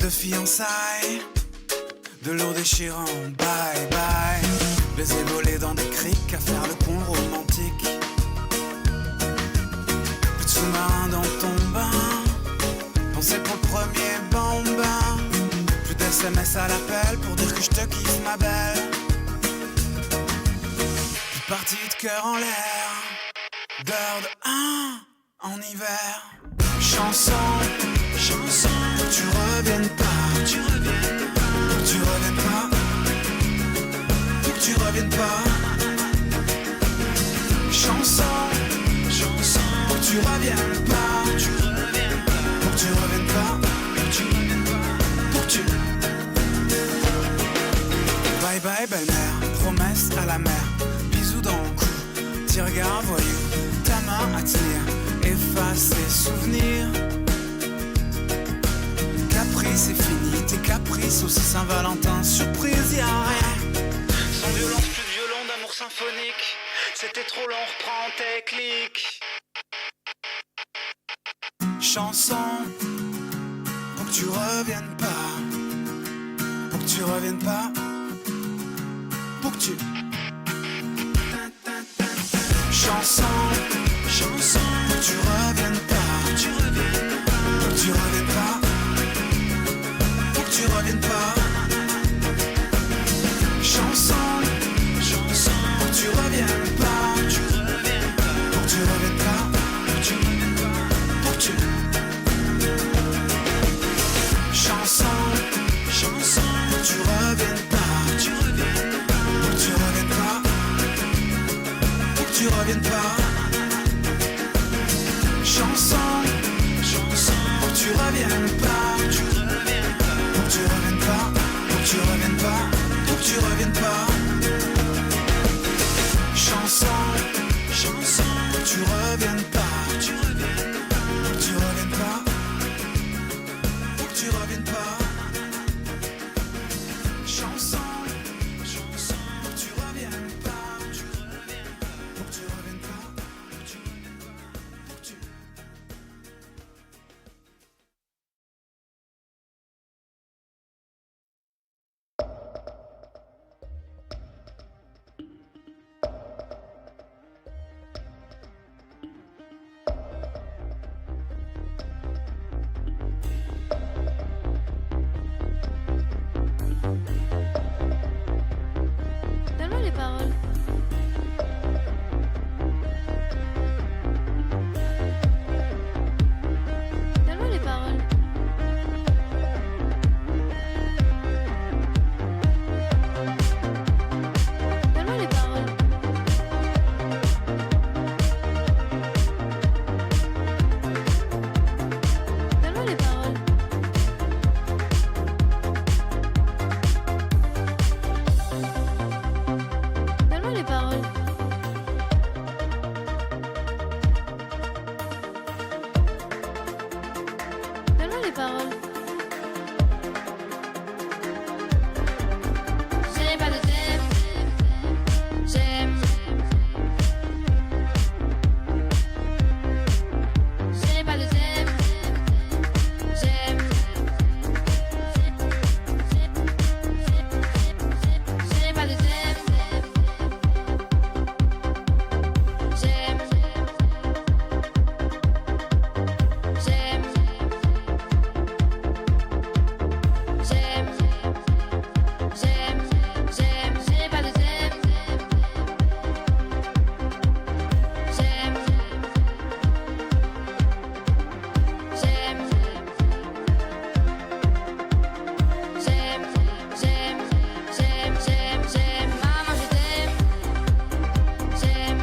de fiançailles, de l'eau déchirant, bye bye. Les ai volés dans des criques à faire le con romantique. Plus de sous-marin dans ton bain, pensez pour le premier bambin. Plus d'SMS à l'appel pour dire que je te kiffe ma belle. Plus de parties de cœur en l'air, d'heure de 1 en hiver. Chanson, chanson, pour que tu reviennes pas, tu reviennes pas, pour que tu reviennes pas, pour que tu reviennes pas. Chanson, chanson, pour que tu reviennes pas, tu reviennes pas, pour que tu reviennes pas, pour que tu reviennes pas, pour que tu. Bye bye belle-mère, promesse à la mer, bisous dans le cou, petit regard voyou, ta main à tenir, efface les souvenirs. Caprice c'est fini, tes caprices aussi Saint-Valentin, surprise y'a rien. Sans violence plus de violon d'amour symphonique, c'était trop long, reprends tes clics. Chanson, pour que tu reviennes pas, pour que tu reviennes pas, pour que tu. Chanson, chanson, pour que tu reviennes pas, tu reviennes pas, pour que tu reviennes pas, pour que tu reviennes pas. Chanson, chanson, pour que tu reviennes pas, tu reviennes pas, pour que tu reviennes pas, pour que tu reviennes pas, pour que tu. Chanson, chanson, pour que tu reviennes pas, tu reviennes pas, pour que tu reviennes pas, pour que tu reviennes pas. Chanson, chanson, pour que tu reviennes pas, tu reviennes pas, pour que tu reviennes pas, pour que tu reviennes pas, pour que tu reviennes pas. Chanson, chanson, pour que tu reviennes pas, tu reviennes pas, pour que tu reviennes pas, pour que tu reviennes pas. Chanson, chanson, pour que tu reviennes pas, tu reviennes pas, pour que tu reviennes pas, pour que tu reviennes pas, pour que tu. Donne-moi les paroles. Donne-moi les paroles. Donne-moi les paroles. Donne-moi les paroles. Donne-moi les paroles. Donne-moi les paroles. J'ai pas de thème. J'aime. J'ai pas de thème. J'aime. J'ai pas de thème. J'aime. J'aime. J'aime. J'aime. J'aime. J'ai pas de thème. J'aime. J'aime. J'aime. J'aime. J'aime. J'aime. J'aime. Maman, je t'aime. J'aime.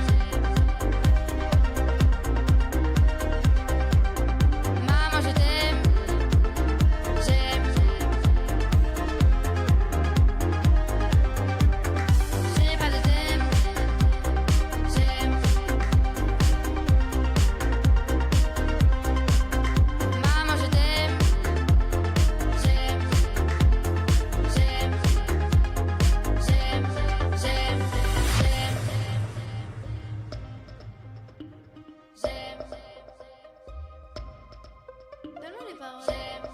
Maman, je t'aime. J'aime. J'ai pas de thème. J'aime. Maman, je t'aime. J'aime. J'aime. J'aime. J'aime. J'aime. J'aime. Donne-moi les paroles. J'aime.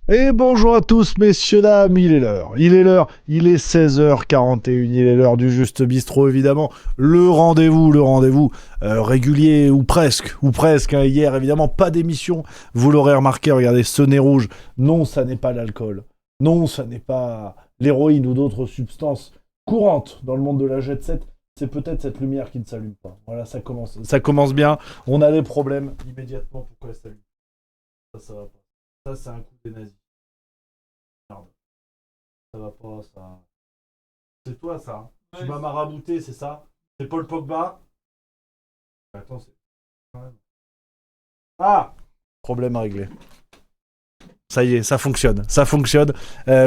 Et bonjour à tous, messieurs, dames, il est l'heure, il est 16h41, il est l'heure du Juste Bistrot, évidemment, le rendez-vous régulier, ou presque, hein. Hier, évidemment, pas d'émission, vous l'aurez remarqué, regardez, ce nez rouge, non, ça n'est pas l'alcool, non, ça n'est pas l'héroïne ou d'autres substances courantes dans le monde de la jet set, c'est peut-être cette lumière qui ne s'allume pas, voilà, ça commence bien, on a des problèmes, immédiatement, pourquoi elle s'allume? Ça va pas. Ça, c'est un coup des nazis. Merde. Ça va pas, ça. C'est toi, ça. Hein. Ouais, tu m'as marabouté, c'est ça? C'est Paul Pogba? Attends, c'est. Ah! Problème réglé. Ça y est, ça fonctionne.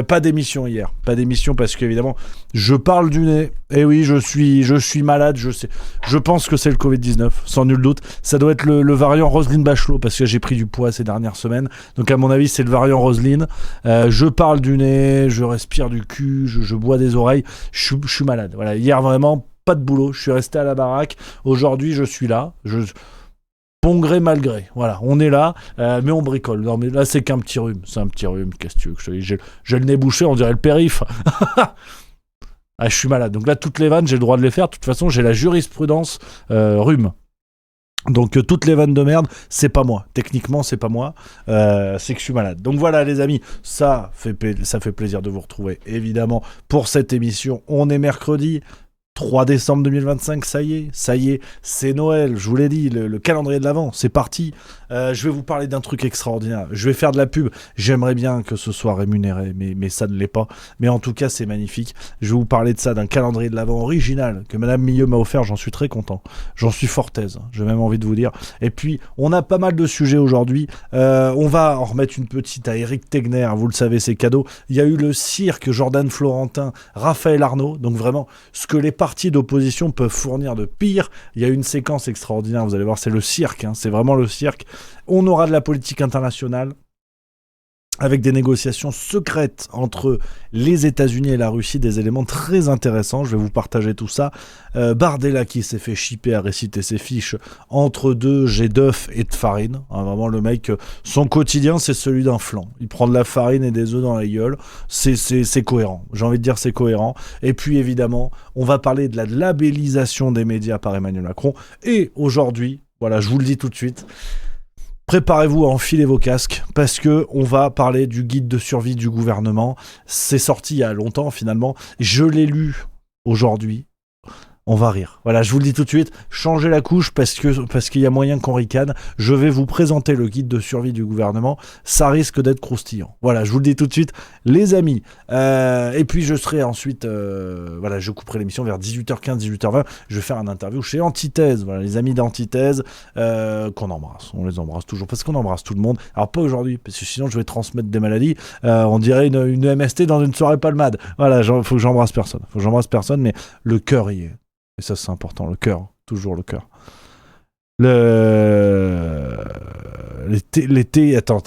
Pas d'émission hier. Pas d'émission parce qu'évidemment, je parle du nez. Et oui, je suis malade, je sais. Je pense que c'est le Covid-19, sans nul doute. Ça doit être le variant Roselyne Bachelot parce que j'ai pris du poids ces dernières semaines. Donc à mon avis, c'est le variant Roselyne. Je parle du nez, je respire du cul, je bois des oreilles. Je suis malade. Voilà, hier vraiment, pas de boulot. Je suis resté à la baraque. Aujourd'hui, je suis là. Bon gré, mal gré. Voilà, on est là, mais on bricole. Non, mais là, c'est qu'un petit rhume. C'est un petit rhume, qu'est-ce que tu veux que je te dise? J'ai le nez bouché, on dirait le périph'. Ah, je suis malade. Donc là, toutes les vannes, j'ai le droit de les faire. De toute façon, j'ai la jurisprudence rhume. Donc toutes les vannes de merde, c'est pas moi. Techniquement, c'est pas moi. C'est que je suis malade. Donc voilà, les amis, ça fait plaisir de vous retrouver. Évidemment, pour cette émission, on est mercredi. 3 décembre 2025, ça y est, c'est Noël, je vous l'ai dit, le calendrier de l'Avent, c'est parti. Je vais vous parler d'un truc extraordinaire, je vais faire de la pub, j'aimerais bien que ce soit rémunéré, mais ça ne l'est pas, mais en tout cas c'est magnifique. Je vais vous parler de ça, d'un calendrier de l'Avent original, que Madame Milieu m'a offert, j'en suis très content, j'en suis fort aise, j'ai même envie de vous dire. Et puis, on a pas mal de sujets aujourd'hui, on va en remettre une petite à Eric Tegner, vous le savez, c'est cadeau. Il y a eu le cirque Jordan Florentin, Raphaël Arnaud, donc vraiment, ce que les partis d'opposition peuvent fournir de pire. Il y a une séquence extraordinaire, vous allez voir, c'est le cirque, hein, c'est vraiment le cirque. On aura de la politique internationale avec des négociations secrètes entre les États-Unis et la Russie, des éléments très intéressants. Je vais vous partager tout ça. Bardella qui s'est fait chipper à réciter ses fiches entre deux jets d'œufs et de farine. Hein, vraiment, le mec, son quotidien, c'est celui d'un flan. Il prend de la farine et des œufs dans la gueule. C'est cohérent. J'ai envie de dire c'est cohérent. Et puis, évidemment, on va parler de la labellisation des médias par Emmanuel Macron. Et aujourd'hui, voilà, je vous le dis tout de suite, préparez-vous à enfiler vos casques parce que on va parler du guide de survie du gouvernement. C'est sorti il y a longtemps finalement. Je l'ai lu aujourd'hui. On va rire. Voilà, je vous le dis tout de suite, changez la couche parce qu'il y a moyen qu'on ricane. Je vais vous présenter le guide de survie du gouvernement. Ça risque d'être croustillant. Voilà, je vous le dis tout de suite, les amis. Et puis je serai ensuite, voilà, je couperai l'émission vers 18h15, 18h20. Je vais faire un interview chez Antithèse. Voilà, les amis d'Antithèse qu'on embrasse. On les embrasse toujours parce qu'on embrasse tout le monde. Alors pas aujourd'hui, parce que sinon je vais transmettre des maladies. On dirait une MST dans une soirée palmade. Voilà, faut que j'embrasse personne. Mais le cœur y est. Et ça, c'est important, le cœur, toujours le cœur. L'été, attends,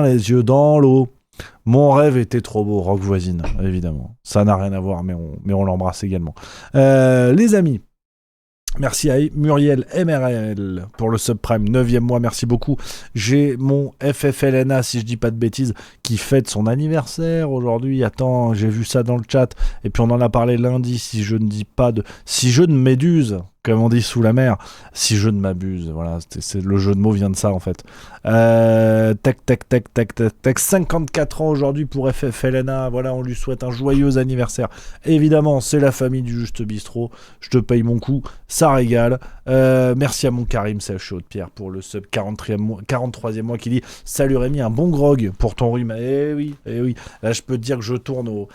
les yeux dans l'eau. Mon rêve était trop beau, Rock Voisine, évidemment. Ça n'a rien à voir, mais on l'embrasse également. Les amis, merci à Muriel MRL pour le subprime, 9e mois, merci beaucoup. J'ai mon FFLNA, si je dis pas de bêtises, qui fête son anniversaire aujourd'hui. Attends, j'ai vu ça dans le chat, et puis on en a parlé lundi, si je ne méduse, comme on dit sous la mer, si je ne m'abuse, voilà, le jeu de mots vient de ça en fait. Tac, 54 ans aujourd'hui pour FFLNA, voilà, on lui souhaite un joyeux anniversaire. Évidemment, c'est la famille du Juste Bistrot, je te paye mon coup, ça régale. Merci à mon Karim CH Haute-Pierre pour le sub 43e mois qui dit « Salut Rémi, un bon grog pour ton rhume ». Eh oui, là je peux te dire que je tourne eau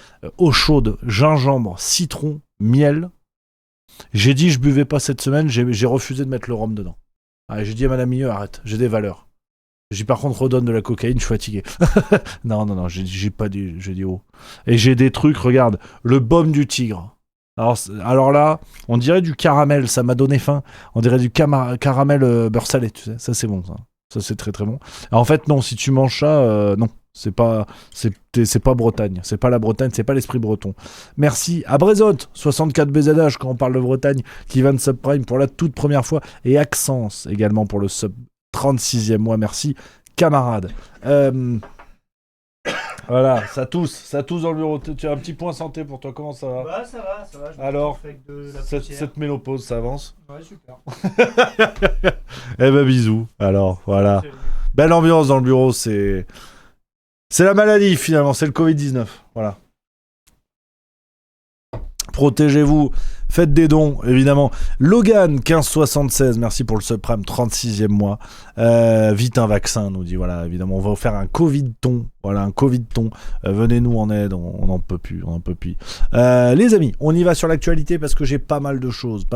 chaude, gingembre, citron, miel. J'ai dit je buvais pas cette semaine, j'ai refusé de mettre le rhum dedans. Ah, j'ai dit à Madame Milieu, arrête, j'ai des valeurs. J'ai par contre redonne de la cocaïne, je suis fatigué. non, j'ai pas dit, j'ai dit oh. Et j'ai des trucs, regarde, le baume du tigre. Alors là, on dirait du caramel, ça m'a donné faim. On dirait du caramel beurre salé, tu sais, ça c'est bon ça. Ça c'est très très bon. Alors, en fait non, si tu manges ça, non. C'est pas Bretagne, c'est pas la Bretagne, c'est pas l'esprit breton. Merci à Brézotte, 64 BZH quand on parle de Bretagne, qui vient de subprime pour la toute première fois, et Accence également pour le sub 36e mois, merci. camarades. Voilà, ça tousse dans le bureau. Tu as un petit point santé pour toi, comment ça va? Bah ça va. Je Alors, avec de la cette ménopause, ça avance? Ouais, super. Eh ben bisous. Alors, voilà. Belle ambiance dans le bureau, c'est la maladie finalement, c'est le Covid-19. Voilà. Protégez-vous, faites des dons, évidemment. Logan, 1576, merci pour le subprime, 36e mois. Vite un vaccin, nous dit, voilà, évidemment, on va vous faire un Covid-ton. Voilà, un Covid-ton. Venez-nous en aide, on n'en peut plus, les amis, on y va sur l'actualité parce que j'ai pas mal de choses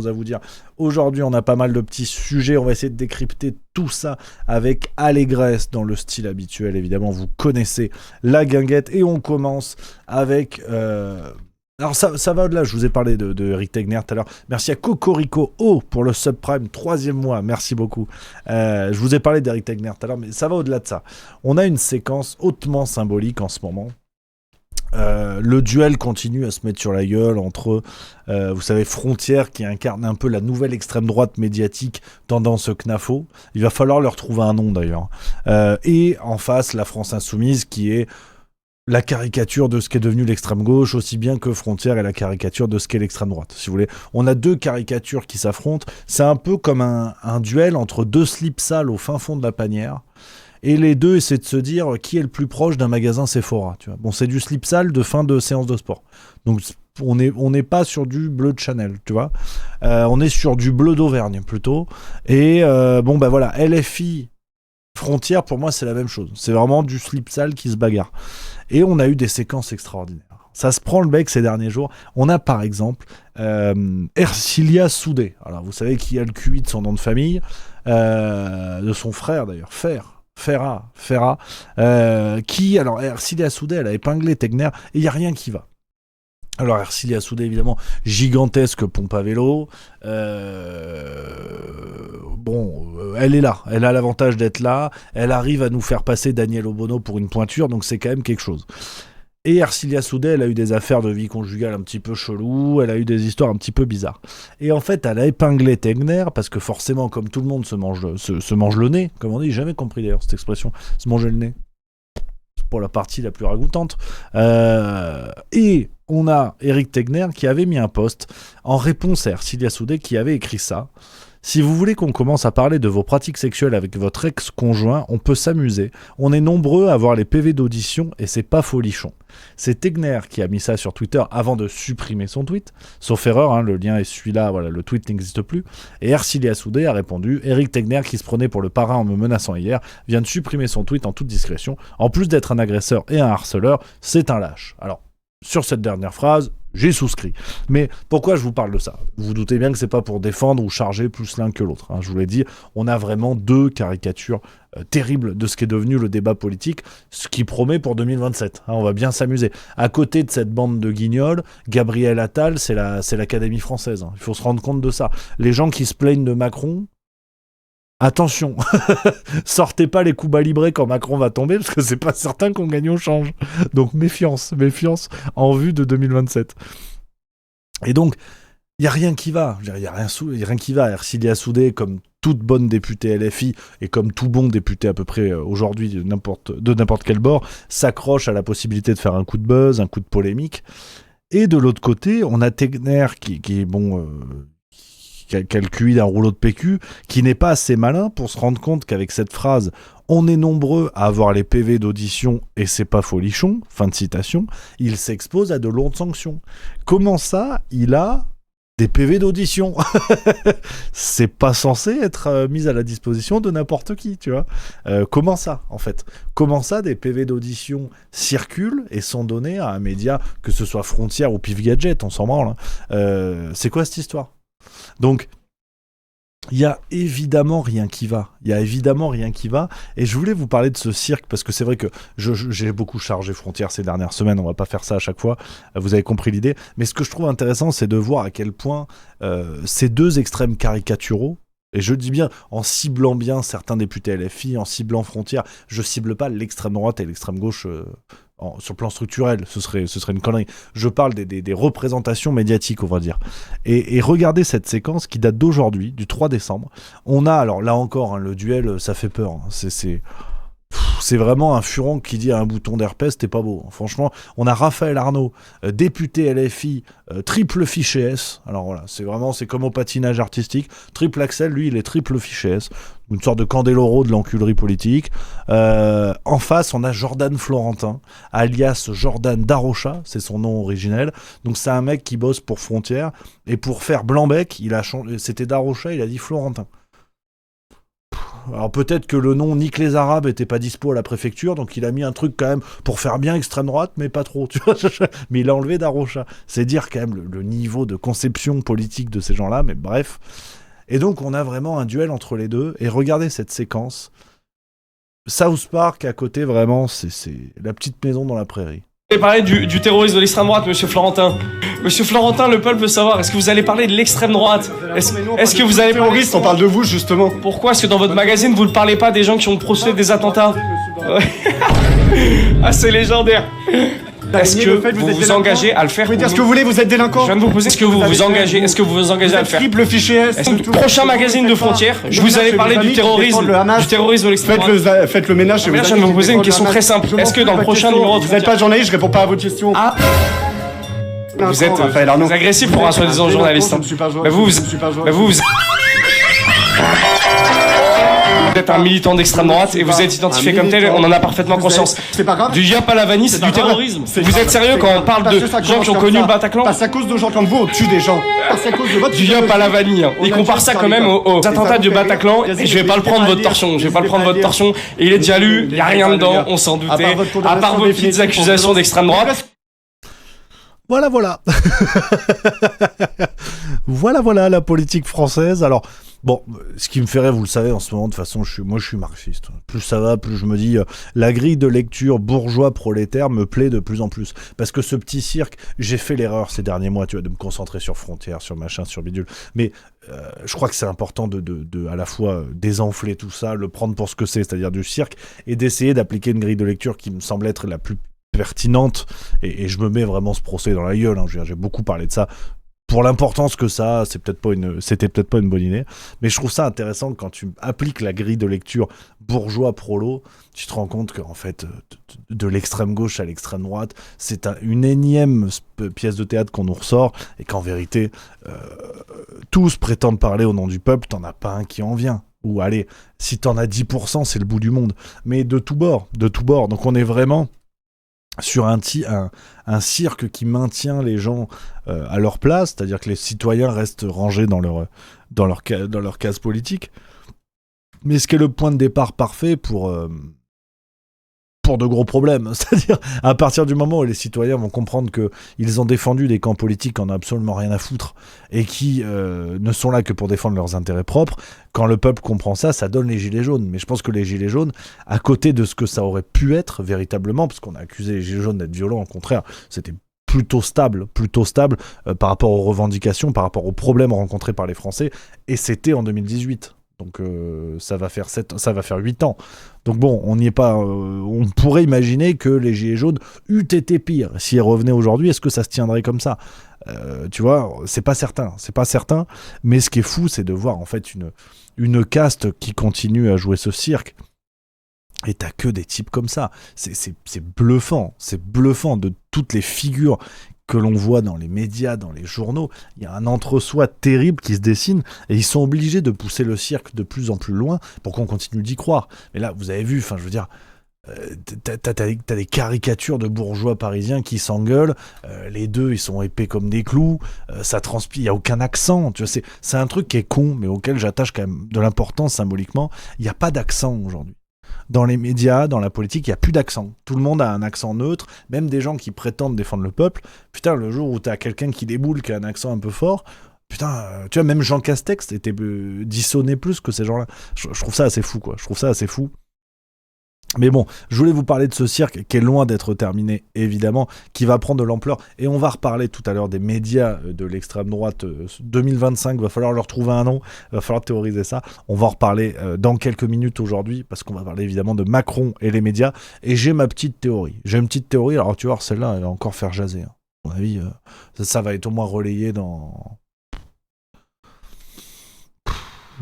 à vous dire. Aujourd'hui, on a pas mal de petits sujets, on va essayer de décrypter tout ça avec allégresse dans le style habituel, évidemment, vous connaissez la guinguette et on commence avec... Alors ça va au-delà, je vous ai parlé de Eric Tegner tout à l'heure. Merci à Cocorico O pour le subprime, 3e mois, merci beaucoup. Je vous ai parlé d'Eric Tegner tout à l'heure, mais ça va au-delà de ça. On a une séquence hautement symbolique en ce moment. Le duel continue à se mettre sur la gueule entre, vous savez, Frontière qui incarne un peu la nouvelle extrême droite médiatique tendance CNAFO. Il va falloir leur trouver un nom d'ailleurs. Et en face, la France Insoumise qui est la caricature de ce qu'est devenu l'extrême gauche, aussi bien que Frontière est la caricature de ce qu'est l'extrême droite. Si vous voulez, on a deux caricatures qui s'affrontent. C'est un peu comme un duel entre deux slips sales au fin fond de la panière. Et les deux essaient de se dire qui est le plus proche d'un magasin Sephora. Tu vois. Bon, c'est du slip sale de fin de séance de sport. Donc on n'est pas sur du bleu de Chanel, tu vois. On est sur du bleu d'Auvergne plutôt. Et bon, bah voilà, LFI, Frontière, pour moi, c'est la même chose. C'est vraiment du slip sale qui se bagarre. Et on a eu des séquences extraordinaires. Ça se prend le bec ces derniers jours. On a par exemple Ercilia Soudé. Alors vous savez qui a le QI de son nom de famille, de son frère d'ailleurs, Ferra, qui, alors Ercilia Soudé, elle a épinglé Tegner et il n'y a rien qui va. Alors Ercilia Soudé, évidemment, gigantesque pompe à vélo. Elle est là. Elle a l'avantage d'être là. Elle arrive à nous faire passer Daniel Obono pour une pointure, donc c'est quand même quelque chose. Et Ercilia Soudé, elle a eu des affaires de vie conjugale un petit peu cheloues, elle a eu des histoires un petit peu bizarres. Et en fait, elle a épinglé Tegner, parce que forcément, comme tout le monde se mange le nez, comme on dit, j'ai jamais compris d'ailleurs cette expression, se manger le nez. C'est pour la partie la plus ragoûtante. Et on a Eric Tegner qui avait mis un post en réponse à Ercilia Soudé qui avait écrit ça. Si vous voulez qu'on commence à parler de vos pratiques sexuelles avec votre ex-conjoint, on peut s'amuser. On est nombreux à avoir les PV d'audition et c'est pas folichon. C'est Tegner qui a mis ça sur Twitter avant de supprimer son tweet. Sauf erreur, hein, le lien est celui-là, voilà, le tweet n'existe plus. Et Ercilia Soudé a répondu « Eric Tegner, qui se prenait pour le parrain en me menaçant hier, vient de supprimer son tweet en toute discrétion. En plus d'être un agresseur et un harceleur, c'est un lâche. » Alors, sur cette dernière phrase, j'ai souscrit. Mais pourquoi je vous parle de ça ? Vous vous doutez bien que c'est pas pour défendre ou charger plus l'un que l'autre. Hein. Je vous l'ai dit, on a vraiment deux caricatures terribles de ce qui est devenu le débat politique, ce qui promet pour 2027. Hein, on va bien s'amuser. À côté de cette bande de guignols, Gabriel Attal, c'est l'Académie française. Hein. Il faut se rendre compte de ça. Les gens qui se plaignent de Macron, attention, sortez pas les coups bas librés quand Macron va tomber, parce que c'est pas certain qu'on gagne au change. Donc méfiance en vue de 2027. Et donc, il n'y a rien qui va. Il n'y a rien qui va. Ercilia Soudé, comme toute bonne députée LFI, et comme tout bon député à peu près aujourd'hui de n'importe quel bord, s'accroche à la possibilité de faire un coup de buzz, un coup de polémique. Et de l'autre côté, on a Tegner qui est bon... qui a le QI d'un rouleau de PQ, qui n'est pas assez malin pour se rendre compte qu'avec cette phrase « on est nombreux à avoir les PV d'audition et c'est pas folichon », fin de citation, il s'expose à de lourdes sanctions. Comment ça, il a des PV d'audition ? C'est pas censé être mis à la disposition de n'importe qui, tu vois. Comment ça, en fait ? Comment ça, des PV d'audition circulent et sont donnés à un média, que ce soit Frontière ou Pif Gadget, on s'en branle. Hein. C'est quoi cette histoire ? Donc, il y a évidemment rien qui va. Et je voulais vous parler de ce cirque, parce que c'est vrai que j'ai beaucoup chargé Frontière ces dernières semaines, on va pas faire ça à chaque fois, vous avez compris l'idée. Mais ce que je trouve intéressant, c'est de voir à quel point ces deux extrêmes caricaturaux, et je dis bien en ciblant bien certains députés LFI, en ciblant Frontière, je cible pas l'extrême droite et l'extrême gauche sur le plan structurel, ce serait une connerie. Je parle des représentations médiatiques, on va dire. Et regardez cette séquence qui date d'aujourd'hui, du 3 décembre. On a, alors là encore, hein, le duel, ça fait peur. Hein. c'est vraiment un furon qui dit à un bouton d'herpès, t'es pas beau. Franchement, on a Raphaël Arnaud, député LFI, triple fiché S. Alors voilà, c'est comme au patinage artistique. Triple Axel, lui, il est triple fiché S. Une sorte de Candeloro de l'enculerie politique. En face, on a Jordan Florentin, alias Jordan Darocha, c'est son nom originel. Donc c'est un mec qui bosse pour Frontières. Et pour faire Blanc-Bec, c'était Darocha, il a dit Florentin. Alors peut-être que le nom Nique les Arabes était pas dispo à la préfecture, donc il a mis un truc quand même pour faire bien extrême droite, mais pas trop, tu vois. Mais il a enlevé Darocha. C'est dire quand même le niveau de conception politique de ces gens-là, mais bref. Et donc on a vraiment un duel entre les deux, et regardez cette séquence. South Park à côté, vraiment, c'est la petite maison dans la prairie. Vous allez parler du terrorisme de l'extrême droite, monsieur Florentin. Monsieur Florentin, le peuple veut savoir, est-ce que vous allez parler de l'extrême droite? Est-ce que vous allez parler... Terroriste, on parle de vous, justement. Pourquoi est-ce que dans votre magazine, vous ne parlez pas des gens qui ont procédé des attentats? Ah, c'est légendaire. Est-ce que vous vous engagez à le faire? Vous pouvez dire ce que vous voulez, vous êtes délinquant. Je viens de vous poser, est-ce que vous vous engagez à le faire? Triple fichier S. Est-ce que le prochain magazine de Frontières, je vous allais parler du terrorisme de l'extrême droite. Faites le ménage. Je viens de vous poser une question très simple. Est-ce que dans le prochain numéro de Vous n'êtes pas journaliste, je réponds pas à votre question. Ah, vous êtes agressif pour un soi-disant journaliste. Vous êtes un militant d'extrême droite et vous êtes identifié comme tel, on en a parfaitement conscience. C'est pas grave. Du Yop à la vanille, c'est du terrorisme. Vous êtes sérieux quand on parle de gens qui ont connu le Bataclan? Parce à cause de gens comme vous, on tue des gens. Parce à cause de votre... Du Yop à la vanille. Il compare ça quand même aux attentats du Bataclan. Et je vais pas le prendre votre torchon. Et il est déjà lu, il y a rien dedans, on s'en doutait. À part vos petites accusations d'extrême droite. Voilà. Voilà la politique française. Alors, bon, ce qui me ferait, vous le savez, en ce moment, de toute façon, je suis marxiste. Plus ça va, plus je me dis, la grille de lecture bourgeois-prolétaire me plaît de plus en plus. Parce que ce petit cirque, j'ai fait l'erreur ces derniers mois, tu vois, de me concentrer sur Frontières, sur machin, sur bidule. Mais je crois que c'est important de à la fois désenfler tout ça, le prendre pour ce que c'est-à-dire du cirque, et d'essayer d'appliquer une grille de lecture qui me semble être la plus pertinente, et je me mets vraiment ce procès dans la gueule, hein. J'ai beaucoup parlé de ça pour l'importance que ça a, c'était peut-être pas une bonne idée, mais je trouve ça intéressant quand tu appliques la grille de lecture bourgeois prolo, tu te rends compte qu'en fait de l'extrême gauche à l'extrême droite, c'est une énième pièce de théâtre qu'on nous ressort, et qu'en vérité tous prétendent parler au nom du peuple, t'en as pas un qui en vient. Ou allez, si t'en as 10%, c'est le bout du monde, mais de tous bords, donc on est vraiment sur un cirque qui maintient les gens à leur place, c'est-à-dire que les citoyens restent rangés dans leur case politique. Mais ce qui est le point de départ parfait pour de gros problèmes. C'est-à-dire, à partir du moment où les citoyens vont comprendre qu'ils ont défendu des camps politiques qui en ont absolument rien à foutre et qui ne sont là que pour défendre leurs intérêts propres, quand le peuple comprend ça, ça donne les gilets jaunes. Mais je pense que les gilets jaunes, à côté de ce que ça aurait pu être véritablement, parce qu'on a accusé les gilets jaunes d'être violents, au contraire, c'était plutôt stable par rapport aux revendications, par rapport aux problèmes rencontrés par les Français, et c'était en 2018. Donc ça va faire 8 ans. Donc bon, on n'y est pas. On pourrait imaginer que les gilets jaunes eût été pire. S'ils revenaient aujourd'hui, est-ce que ça se tiendrait comme ça ? Tu vois, c'est pas certain. Mais ce qui est fou, c'est de voir en fait une caste qui continue à jouer ce cirque. Et t'as que des types comme ça. C'est bluffant. C'est bluffant de toutes les figures que l'on voit dans les médias, dans les journaux. Il y a un entre-soi terrible qui se dessine, et ils sont obligés de pousser le cirque de plus en plus loin pour qu'on continue d'y croire. Mais là, vous avez vu, enfin, je veux dire, t'as des caricatures de bourgeois parisiens qui s'engueulent, les deux, ils sont épais comme des clous, ça transpire, il n'y a aucun accent, tu vois, c'est un truc qui est con, mais auquel j'attache quand même de l'importance symboliquement. Il n'y a pas d'accent aujourd'hui. Dans les médias, dans la politique, il n'y a plus d'accent. Tout le monde a un accent neutre, même des gens qui prétendent défendre le peuple. Putain, le jour où t'as quelqu'un qui déboule, qui a un accent un peu fort, putain, tu vois, même Jean Castex était dissonné plus que ces gens-là. Je trouve ça assez fou, quoi. Mais bon, je voulais vous parler de ce cirque qui est loin d'être terminé, évidemment, qui va prendre de l'ampleur. Et on va reparler tout à l'heure des médias de l'extrême droite 2025. Va falloir leur trouver un nom, va falloir théoriser ça. On va en reparler dans quelques minutes aujourd'hui, parce qu'on va parler évidemment de Macron et les médias. Et j'ai ma petite théorie. Alors tu vois, celle-là, elle va encore faire jaser. Hein. À mon avis, ça va être au moins relayé dans...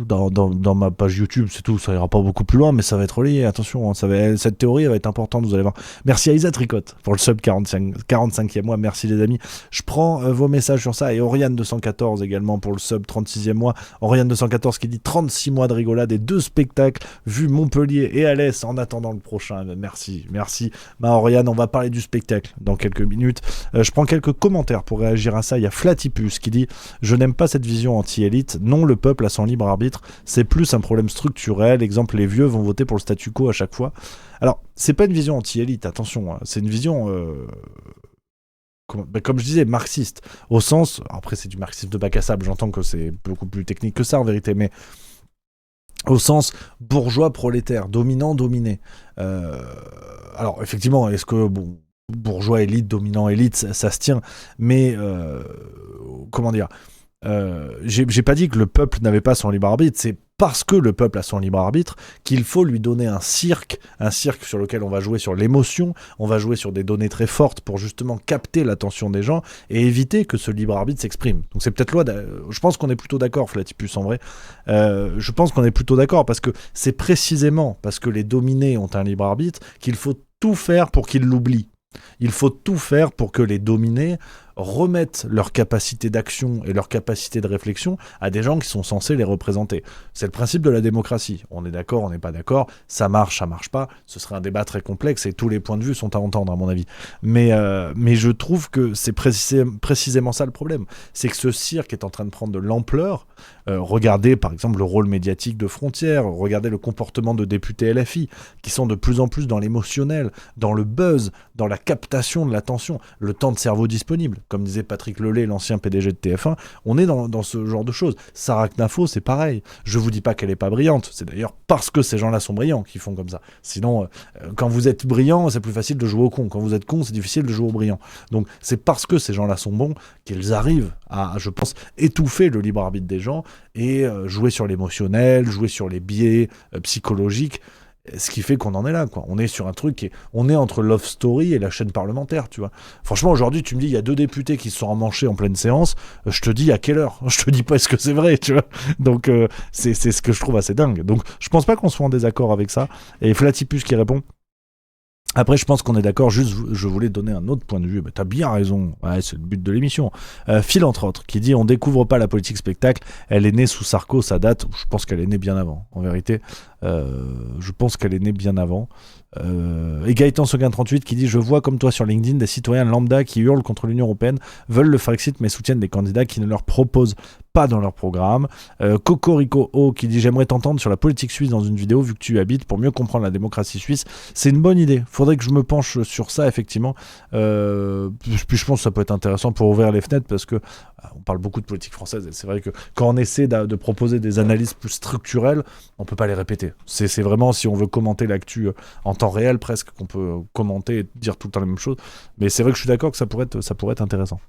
dans ma page YouTube, c'est tout, ça ira pas beaucoup plus loin, mais ça va être relié, attention, cette théorie elle va être importante, vous allez voir. Merci à Isa Tricotte pour le sub 45e mois, merci les amis. Je prends vos messages sur ça, et Oriane214 également pour le sub 36e mois. Oriane214 qui dit 36 mois de rigolade et 2 spectacles vus Montpellier et Alès en attendant le prochain. Merci ma Oriane, on va parler du spectacle dans quelques minutes. Je prends quelques commentaires pour réagir à ça. Il y a Flatipus qui dit « Je n'aime pas cette vision anti-élite, non, le peuple a son libre arbitre, c'est plus un problème structurel, exemple les vieux vont voter pour le statu quo à chaque fois ». Alors, c'est pas une vision anti-élite, attention, hein. C'est une vision, comme je disais, marxiste, au sens, après c'est du marxisme de bac à sable, j'entends que c'est beaucoup plus technique que ça en vérité, mais au sens bourgeois prolétaire, dominant, dominé. Alors, effectivement, est-ce que, bourgeois élite, dominant élite, ça se tient, mais, comment dire, j'ai pas dit que le peuple n'avait pas son libre arbitre, c'est parce que le peuple a son libre arbitre qu'il faut lui donner un cirque sur lequel on va jouer sur l'émotion, on va jouer sur des données très fortes pour justement capter l'attention des gens et éviter que ce libre arbitre s'exprime. Donc c'est peut-être je pense qu'on est plutôt d'accord, Flatipus, en vrai. Je pense qu'on est plutôt d'accord parce que c'est précisément parce que les dominés ont un libre arbitre qu'il faut tout faire pour qu'ils l'oublient. Il faut tout faire pour que les dominés remettent leur capacité d'action et leur capacité de réflexion à des gens qui sont censés les représenter. C'est le principe de la démocratie. On est d'accord, on n'est pas d'accord, ça marche pas. Ce serait un débat très complexe et tous les points de vue sont à entendre, à mon avis. Mais je trouve que c'est précisément ça le problème. C'est que ce cirque est en train de prendre de l'ampleur. Regardez par exemple le rôle médiatique de Frontières, regardez le comportement de députés LFI qui sont de plus en plus dans l'émotionnel, dans le buzz, dans la captation de l'attention, le temps de cerveau disponible. Comme disait Patrick Lelay, l'ancien PDG de TF1, on est dans ce genre de choses. Sarah Knafo, c'est pareil. Je vous dis pas qu'elle est pas brillante, c'est d'ailleurs parce que ces gens-là sont brillants qu'ils font comme ça. Sinon, quand vous êtes brillant, c'est plus facile de jouer au con. Quand vous êtes con, c'est difficile de jouer au brillant. Donc c'est parce que ces gens-là sont bons qu'ils arrivent à, je pense, étouffer le libre arbitre des gens et jouer sur l'émotionnel, jouer sur les biais psychologiques. Ce qui fait qu'on en est là, quoi. On est sur un truc on est entre Love Story et la chaîne parlementaire, tu vois. Franchement, aujourd'hui, tu me dis, il y a 2 députés qui se sont emmanchés en pleine séance, je te dis à quelle heure. Je te dis pas est-ce que c'est vrai, tu vois. Donc, c'est ce que je trouve assez dingue. Donc, je pense pas qu'on soit en désaccord avec ça. Et Flatipus qui répond. Après, je pense qu'on est d'accord, juste je voulais donner un autre point de vue. T'as bien raison, ouais, c'est le but de l'émission. Phil, entre autres, qui dit « On découvre pas la politique spectacle, elle est née sous Sarko, ça date. » Je pense qu'elle est née bien avant, en vérité. Je pense qu'elle est née bien avant. Et Gaëtan Seguin 38 qui dit « Je vois comme toi sur LinkedIn des citoyens lambda qui hurlent contre l'Union Européenne, veulent le Frexit mais soutiennent des candidats qui ne leur proposent pas dans leur programme. » Cocorico O qui dit « J'aimerais t'entendre sur la politique suisse dans une vidéo vu que tu y habites pour mieux comprendre la démocratie suisse. » C'est une bonne idée. Faudrait que je me penche sur ça, effectivement. Puis je pense que ça peut être intéressant pour ouvrir les fenêtres parce que on parle beaucoup de politique française et c'est vrai que quand on essaie de proposer des analyses plus structurelles, on peut pas les répéter. C'est vraiment si on veut commenter l'actu en temps réel presque qu'on peut commenter et dire tout le temps la même chose. Mais c'est vrai que je suis d'accord que ça pourrait être intéressant.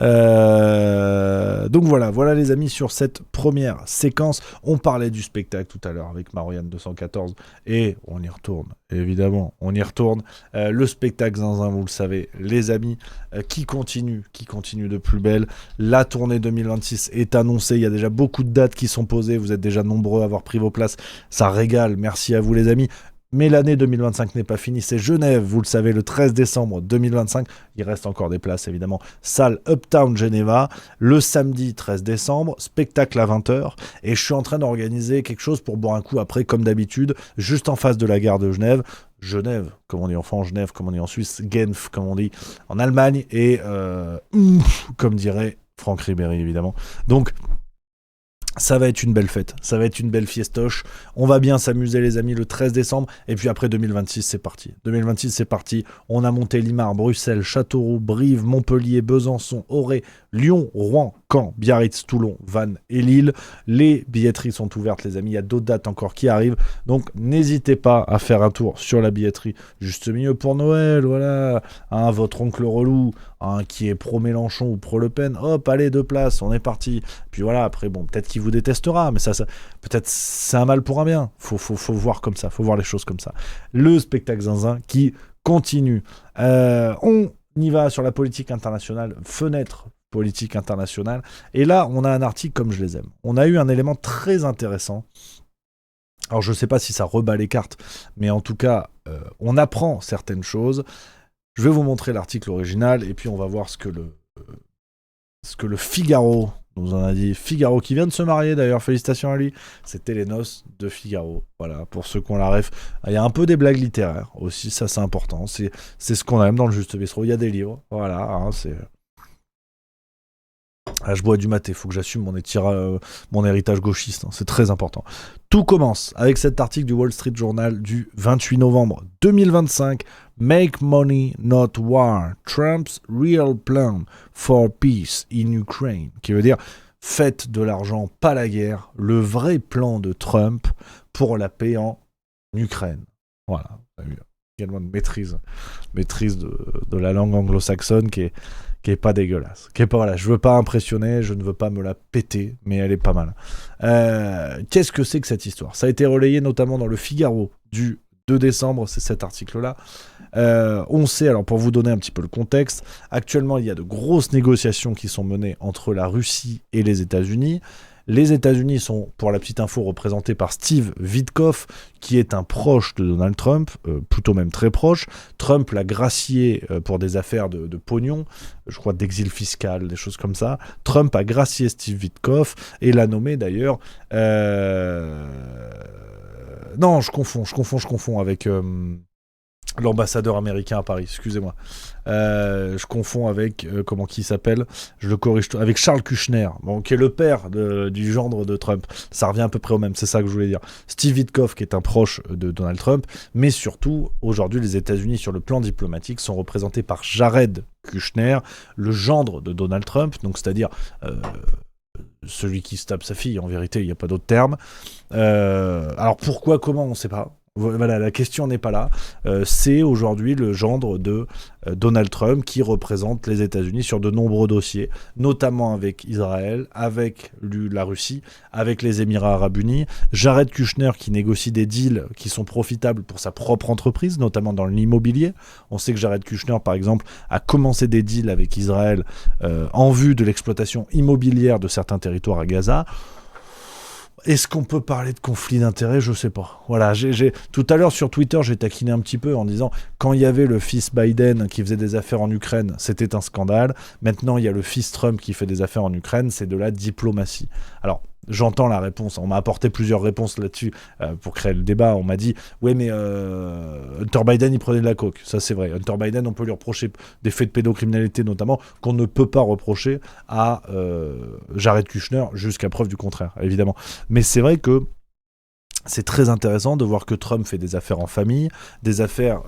Donc voilà les amis sur cette première séquence. On parlait du spectacle tout à l'heure avec Marianne 214 et on y retourne, évidemment, on y retourne. Le spectacle Zinzin, vous le savez les amis, qui continue de plus belle. La tournée 2026 est annoncée, il y a déjà beaucoup de dates qui sont posées, vous êtes déjà nombreux à avoir pris vos places, ça régale, merci à vous les amis. Mais l'année 2025 n'est pas finie, c'est Genève, vous le savez, le 13 décembre 2025. Il reste encore des places, évidemment. Salle Uptown Geneva, le samedi 13 décembre, spectacle à 20h. Et je suis en train d'organiser quelque chose pour boire un coup après, comme d'habitude, juste en face de la gare de Genève. Genève, comme on dit en France, Genève, comme on dit en Suisse, Genf, comme on dit en Allemagne, et comme dirait Franck Ribéry, évidemment. Donc, ça va être une belle fête, ça va être une belle fiestoche, on va bien s'amuser les amis le 13 décembre, et puis après 2026 c'est parti. 2026 c'est parti, on a monté Limar, Bruxelles, Châteauroux, Brive, Montpellier, Besançon, Auray, Lyon, Rouen, Caen, Biarritz, Toulon, Vannes et Lille. Les billetteries sont ouvertes les amis, il y a d'autres dates encore qui arrivent, donc n'hésitez pas à faire un tour sur la billetterie, juste mieux pour Noël, voilà, hein, votre oncle relou, hein, qui est pro-Mélenchon ou pro-Le Pen, hop, allez, 2 places, on est parti. Puis voilà, après, bon, peut-être qu'il vous détestera, mais ça peut-être c'est un mal pour un bien. Faut voir comme ça, faut voir les choses comme ça. Le spectacle Zinzin qui continue. On y va sur la politique internationale, fenêtre politique internationale. Et là, on a un article comme je les aime. On a eu un élément très intéressant. Alors, je ne sais pas si ça rebat les cartes, mais en tout cas, on apprend certaines choses. Je vais vous montrer l'article original, et puis on va voir ce que le Figaro nous en a dit. Figaro qui vient de se marier d'ailleurs, félicitations à lui. C'était les noces de Figaro. Voilà, pour ceux qui ont la ref. Il y a un peu des blagues littéraires aussi, ça c'est important. C'est ce qu'on aime dans le Juste Bistrot. Il y a des livres, voilà, hein, c'est... Ah, je bois du maté, il faut que j'assume mon héritage gauchiste, hein, c'est très important. Tout commence avec cet article du Wall Street Journal du 28 novembre 2025. Make money, not war. Trump's real plan for peace in Ukraine. Qui veut dire, faites de l'argent, pas la guerre. Le vrai plan de Trump pour la paix en Ukraine. Voilà, vous avez vu. Également une maîtrise de la langue anglo-saxonne qui est pas dégueulasse. Qui est pas, voilà, je veux pas impressionner, je ne veux pas me la péter, mais elle est pas mal. Qu'est-ce que c'est que cette histoire ? Ça a été relayé notamment dans le Figaro du 2 décembre, c'est cet article-là. On sait, alors pour vous donner un petit peu le contexte, actuellement il y a de grosses négociations qui sont menées entre la Russie et les États-Unis. Les États-Unis sont, pour la petite info, représentés par Steve Witkoff, qui est un proche de Donald Trump, plutôt même très proche. Trump l'a gracié pour des affaires de pognon, je crois d'exil fiscal, des choses comme ça. Trump a gracié Steve Witkoff et l'a nommé d'ailleurs... Non, je confonds avec... l'ambassadeur américain à Paris, excusez-moi. Je confonds avec, comment qui s'appelle ? Je le corrige, avec Charles Kushner, bon, qui est le père du gendre de Trump. Ça revient à peu près au même, c'est ça que je voulais dire. Steve Witkoff, qui est un proche de Donald Trump, mais surtout, aujourd'hui, les États-Unis, sur le plan diplomatique, sont représentés par Jared Kushner, le gendre de Donald Trump, donc c'est-à-dire... celui qui se tape sa fille, en vérité, il n'y a pas d'autre terme. Alors pourquoi, comment, on ne sait pas. Voilà, la question n'est pas là. C'est aujourd'hui le gendre de Donald Trump qui représente les États-Unis sur de nombreux dossiers, notamment avec Israël, avec la Russie, avec les Émirats Arabes Unis. Jared Kushner qui négocie des deals qui sont profitables pour sa propre entreprise, notamment dans l'immobilier. On sait que Jared Kushner, par exemple, a commencé des deals avec Israël en vue de l'exploitation immobilière de certains territoires à Gaza. Est-ce qu'on peut parler de conflit d'intérêts ? Je sais pas. Voilà, tout à l'heure sur Twitter, j'ai taquiné un petit peu en disant quand il y avait le fils Biden qui faisait des affaires en Ukraine, c'était un scandale. Maintenant, il y a le fils Trump qui fait des affaires en Ukraine, c'est de la diplomatie. Alors, j'entends la réponse. On m'a apporté plusieurs réponses là-dessus pour créer le débat. On m'a dit ouais, mais Hunter Biden, il prenait de la coke. Ça, c'est vrai. Hunter Biden, on peut lui reprocher des faits de pédocriminalité notamment qu'on ne peut pas reprocher à Jared Kushner jusqu'à preuve du contraire, évidemment. Mais c'est vrai que c'est très intéressant de voir que Trump fait des affaires en famille, des affaires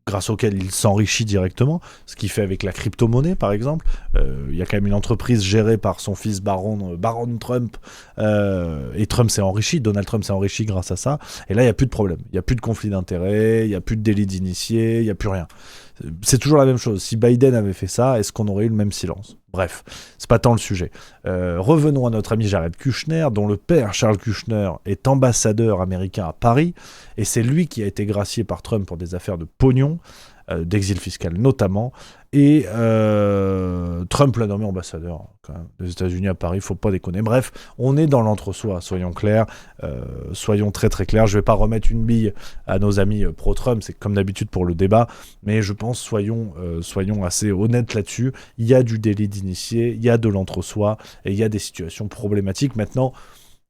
grâce auxquelles il s'enrichit directement, ce qu'il fait avec la crypto-monnaie par exemple. Il y a quand même une entreprise gérée par son fils Baron Trump, et Trump s'est enrichi, Donald Trump s'est enrichi grâce à ça, et là il n'y a plus de problème, il n'y a plus de conflit d'intérêts, il n'y a plus de délit d'initié, il n'y a plus rien. C'est toujours la même chose. Si Biden avait fait ça, est-ce qu'on aurait eu le même silence ? Bref, c'est pas tant le sujet. Revenons à notre ami Jared Kushner, dont le père, Charles Kushner, est ambassadeur américain à Paris, et c'est lui qui a été gracié par Trump pour des affaires de pognon, d'exil fiscal notamment, et Trump l'a nommé ambassadeur quand même, des États-Unis à Paris, faut pas déconner. Bref, on est dans l'entre-soi, soyons clairs, soyons très très clairs. Je vais pas remettre une bille à nos amis pro-Trump, c'est comme d'habitude pour le débat, mais je pense soyons assez honnêtes là-dessus. Il y a du délit d'initié, il y a de l'entre-soi, et il y a des situations problématiques. Maintenant,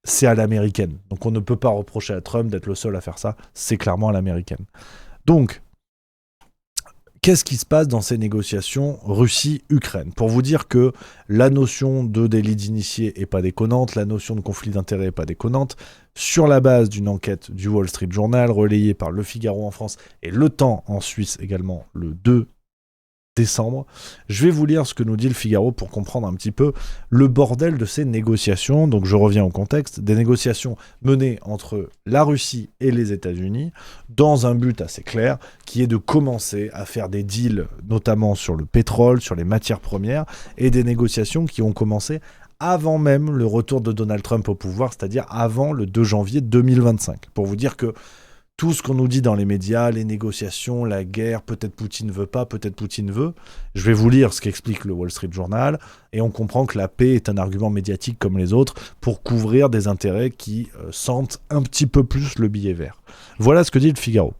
c'est à l'américaine, donc on ne peut pas reprocher à Trump d'être le seul à faire ça, c'est clairement à l'américaine. Donc, qu'est-ce qui se passe dans ces négociations Russie-Ukraine ? Pour vous dire que la notion de délit d'initié est pas déconnante, la notion de conflit d'intérêts est pas déconnante, sur la base d'une enquête du Wall Street Journal relayée par Le Figaro en France et Le Temps en Suisse également le 2 décembre. Je vais vous lire ce que nous dit Le Figaro pour comprendre un petit peu le bordel de ces négociations. Donc je reviens au contexte, des négociations menées entre la Russie et les États-Unis dans un but assez clair qui est de commencer à faire des deals notamment sur le pétrole, sur les matières premières, et des négociations qui ont commencé avant même le retour de Donald Trump au pouvoir, c'est-à-dire avant le 2 janvier 2025. Pour vous dire que tout ce qu'on nous dit dans les médias, les négociations, la guerre, peut-être Poutine veut pas, peut-être Poutine veut. Je vais vous lire ce qu'explique le Wall Street Journal, et on comprend que la paix est un argument médiatique comme les autres pour couvrir des intérêts qui sentent un petit peu plus le billet vert. Voilà ce que dit le Figaro.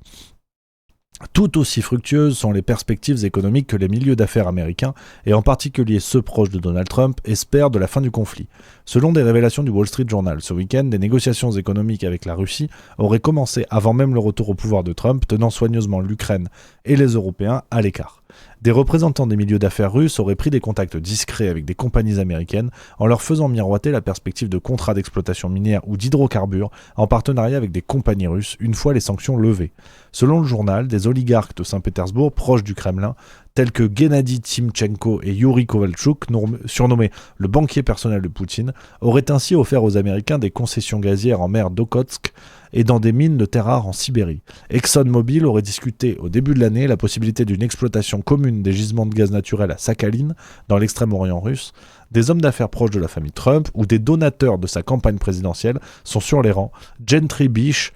Tout aussi fructueuses sont les perspectives économiques que les milieux d'affaires américains, et en particulier ceux proches de Donald Trump, espèrent de la fin du conflit. Selon des révélations du Wall Street Journal, ce week-end, des négociations économiques avec la Russie auraient commencé avant même le retour au pouvoir de Trump, tenant soigneusement l'Ukraine et les Européens à l'écart. Des représentants des milieux d'affaires russes auraient pris des contacts discrets avec des compagnies américaines en leur faisant miroiter la perspective de contrats d'exploitation minière ou d'hydrocarbures en partenariat avec des compagnies russes une fois les sanctions levées. Selon le journal, des oligarques de Saint-Pétersbourg proches du Kremlin, tels que Gennady Timchenko et Yuri Kovalchuk, surnommés le banquier personnel de Poutine, auraient ainsi offert aux Américains des concessions gazières en mer d'Okhotsk et dans des mines de terres rares en Sibérie. ExxonMobil aurait discuté au début de l'année la possibilité d'une exploitation commune des gisements de gaz naturel à Sakhalin, dans l'extrême-orient russe. Des hommes d'affaires proches de la famille Trump ou des donateurs de sa campagne présidentielle sont sur les rangs. Gentry Bish,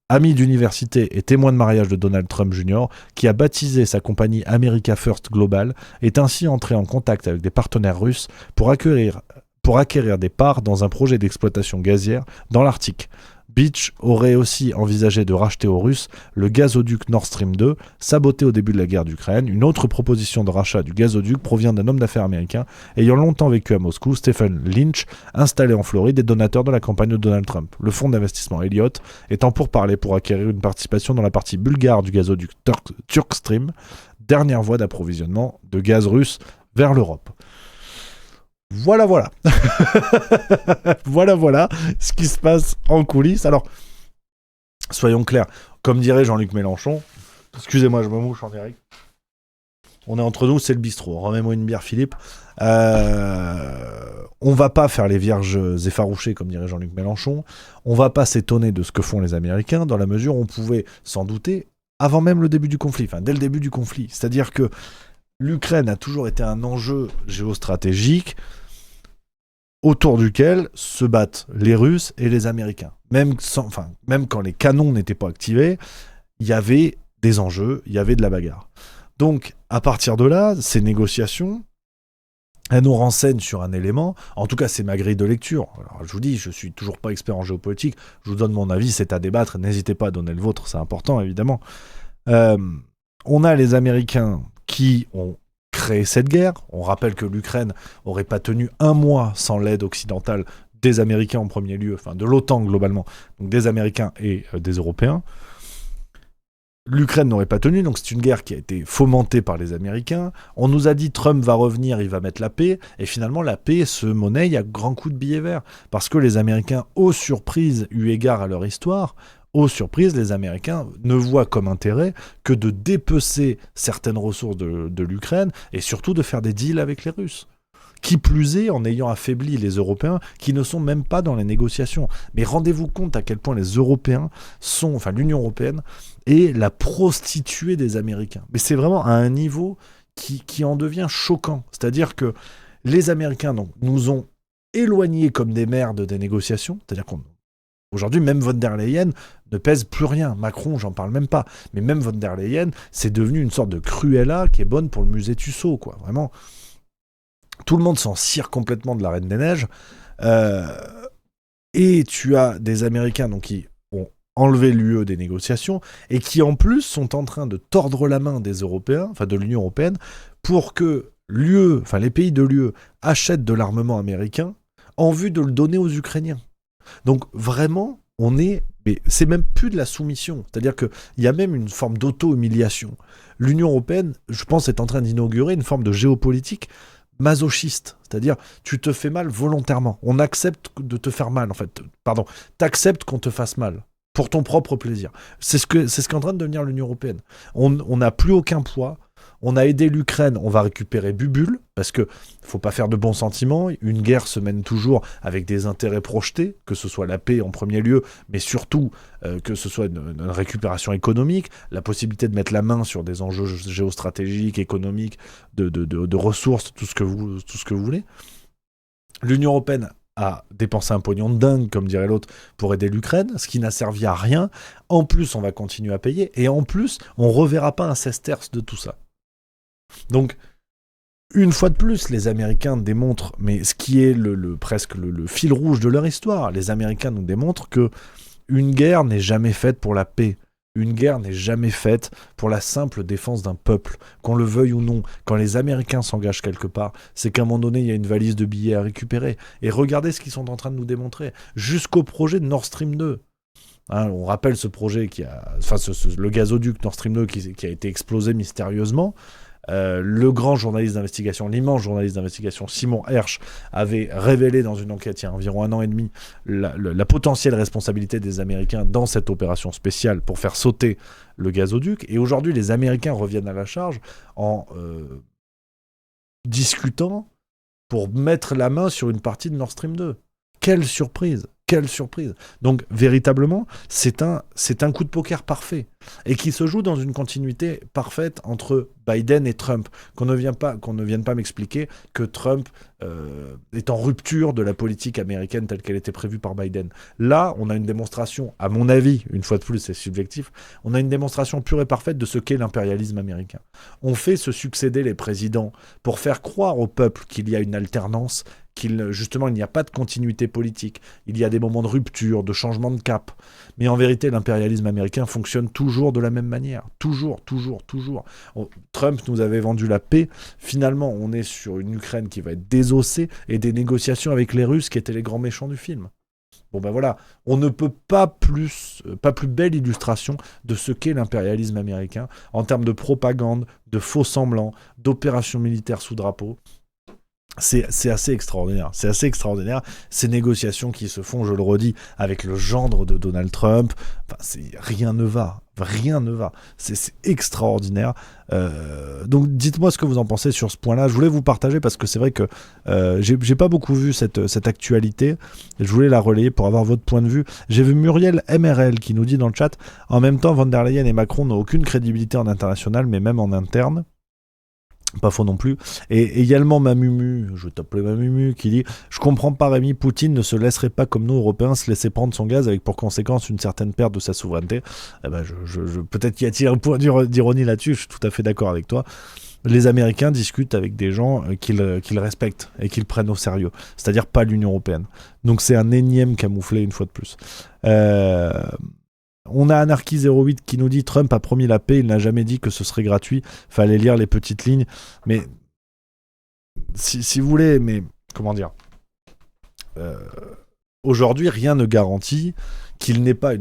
ami d'université et témoin de mariage de Donald Trump Jr., qui a baptisé sa compagnie America First Global, est ainsi entré en contact avec des partenaires russes pour acquérir des parts dans un projet d'exploitation gazière dans l'Arctique. Beach aurait aussi envisagé de racheter aux Russes le gazoduc Nord Stream 2, saboté au début de la guerre d'Ukraine. Une autre proposition de rachat du gazoduc provient d'un homme d'affaires américain ayant longtemps vécu à Moscou, Stephen Lynch, installé en Floride et donateur de la campagne de Donald Trump. Le fonds d'investissement Elliott est en pourparlers pour acquérir une participation dans la partie bulgare du gazoduc Turkstream, dernière voie d'approvisionnement de gaz russe vers l'Europe. Voilà. voilà ce qui se passe en coulisses. Alors, soyons clairs, comme dirait Jean-Luc Mélenchon, excusez-moi, je me mouche en direct. On est entre nous, c'est le bistrot. Remets-moi une bière, Philippe. On va pas faire les vierges effarouchées, comme dirait Jean-Luc Mélenchon. On va pas s'étonner de ce que font les Américains, dans la mesure où on pouvait s'en douter avant même le début du conflit, enfin dès le début du conflit. C'est-à-dire que l'Ukraine a toujours été un enjeu géostratégique autour duquel se battent les Russes et les Américains. Même quand les canons n'étaient pas activés, il y avait des enjeux, il y avait de la bagarre. Donc, à partir de là, ces négociations, elles nous renseignent sur un élément. En tout cas, c'est ma grille de lecture. Alors, je vous dis, je suis toujours pas expert en géopolitique. Je vous donne mon avis, c'est à débattre. N'hésitez pas à donner le vôtre, c'est important, évidemment. On a les Américains qui ont créé cette guerre. On rappelle que l'Ukraine n'aurait pas tenu un mois sans l'aide occidentale des Américains en premier lieu, enfin de l'OTAN globalement, donc des Américains et des Européens. L'Ukraine n'aurait pas tenu, donc c'est une guerre qui a été fomentée par les Américains. On nous a dit Trump va revenir, il va mettre la paix, et finalement la paix se monnaie à grands coups de billets verts, parce que les Américains, aux surprises, eu égard à leur histoire, aux surprises, les Américains ne voient comme intérêt que de dépecer certaines ressources de l'Ukraine et surtout de faire des deals avec les Russes. Qui plus est, en ayant affaibli les Européens qui ne sont même pas dans les négociations. Mais rendez-vous compte à quel point les Européens l'Union Européenne est la prostituée des Américains. Mais c'est vraiment à un niveau qui en devient choquant. C'est-à-dire que les Américains nous ont éloignés comme des merdes des négociations, c'est-à-dire qu'aujourd'hui, même von der Leyen ne pèse plus rien. Macron, j'en parle même pas. Mais même von der Leyen, c'est devenu une sorte de Cruella qui est bonne pour le musée Tussaud, quoi. Vraiment. Tout le monde s'en cire complètement de la Reine des Neiges. Et tu as des Américains qui ont enlevé l'UE des négociations et qui, en plus, sont en train de tordre la main des Européens, enfin de l'Union Européenne, pour que l'UE, enfin les pays de l'UE, achètent de l'armement américain en vue de le donner aux Ukrainiens. Donc vraiment, mais c'est même plus de la soumission. C'est-à-dire qu'il y a même une forme d'auto-humiliation. L'Union Européenne, je pense, est en train d'inaugurer une forme de géopolitique masochiste. C'est-à-dire, tu te fais mal volontairement. On accepte de te faire mal, en fait. Pardon, t'acceptes qu'on te fasse mal. Pour ton propre plaisir. C'est ce qu'est en train de devenir l'Union Européenne. On n'a plus aucun poids. On a aidé l'Ukraine, on va récupérer Bubule, parce que faut pas faire de bons sentiments. Une guerre se mène toujours avec des intérêts projetés, que ce soit la paix en premier lieu, mais surtout que ce soit une récupération économique, la possibilité de mettre la main sur des enjeux géostratégiques, économiques, de ressources, tout ce que vous voulez. L'Union Européenne à dépenser un pognon de dingue, comme dirait l'autre, pour aider l'Ukraine, ce qui n'a servi à rien. En plus, on va continuer à payer, et en plus, on reverra pas un sesterce de tout ça. Donc, une fois de plus, les Américains démontrent, mais ce qui est presque le fil rouge de leur histoire, les Américains nous démontrent que une guerre n'est jamais faite pour la paix. Une guerre n'est jamais faite pour la simple défense d'un peuple, qu'on le veuille ou non. Quand les Américains s'engagent quelque part, c'est qu'à un moment donné, il y a une valise de billets à récupérer. Et regardez ce qu'ils sont en train de nous démontrer. Jusqu'au projet de Nord Stream 2. Hein, on rappelle ce projet le gazoduc Nord Stream 2 qui a été explosé mystérieusement. Le grand journaliste d'investigation, l'immense journaliste d'investigation Simon Hersh avait révélé dans une enquête il y a environ 1 an et demi la potentielle responsabilité des Américains dans cette opération spéciale pour faire sauter le gazoduc. Et aujourd'hui, les Américains reviennent à la charge en discutant pour mettre la main sur une partie de Nord Stream 2. Quelle surprise! Quelle surprise! Donc, véritablement, c'est un coup de poker parfait et qui se joue dans une continuité parfaite entre Biden et Trump. Qu'on ne vienne pas m'expliquer que Trump est en rupture de la politique américaine telle qu'elle était prévue par Biden. Là, on a une démonstration, à mon avis, une fois de plus, c'est subjectif, on a une démonstration pure et parfaite de ce qu'est l'impérialisme américain. On fait se succéder les présidents pour faire croire au peuple qu'il y a une alternance, justement, il n'y a pas de continuité politique. Il y a des moments de rupture, de changement de cap. Mais en vérité, l'impérialisme américain fonctionne toujours de la même manière. Toujours. Trump nous avait vendu la paix. Finalement, on est sur une Ukraine qui va être désossée et des négociations avec les Russes qui étaient les grands méchants du film. Bon ben voilà, on ne peut pas plus belle illustration de ce qu'est l'impérialisme américain en termes de propagande, de faux semblants, d'opérations militaires sous drapeau. C'est assez extraordinaire. Ces négociations qui se font, je le redis, avec le gendre de Donald Trump, rien ne va. C'est extraordinaire. Donc dites-moi ce que vous en pensez sur ce point-là. Je voulais vous partager parce que c'est vrai que j'ai pas beaucoup vu cette actualité. Je voulais la relayer pour avoir votre point de vue. J'ai vu Muriel MRL qui nous dit dans le chat: en même temps, Von der Leyen et Macron n'ont aucune crédibilité en international, mais même en interne. Pas faux non plus. Et également Mamumu, je vais t'appeler Mamumu, qui dit: je comprends pas Rémi, Poutine ne se laisserait pas comme nous Européens se laisser prendre son gaz avec pour conséquence une certaine perte de sa souveraineté. Eh ben peut-être qu'il y a un point d'ironie là-dessus, je suis tout à fait d'accord avec toi. Les Américains discutent avec des gens qu'ils respectent et qu'ils prennent au sérieux, c'est-à-dire pas l'Union Européenne. Donc c'est un énième camouflé une fois de plus. On a Anarchy08 qui nous dit: Trump a promis la paix, il n'a jamais dit que ce serait gratuit, fallait lire les petites lignes. Mais si vous voulez, mais comment dire, aujourd'hui rien ne garantit qu'il n'y ait pas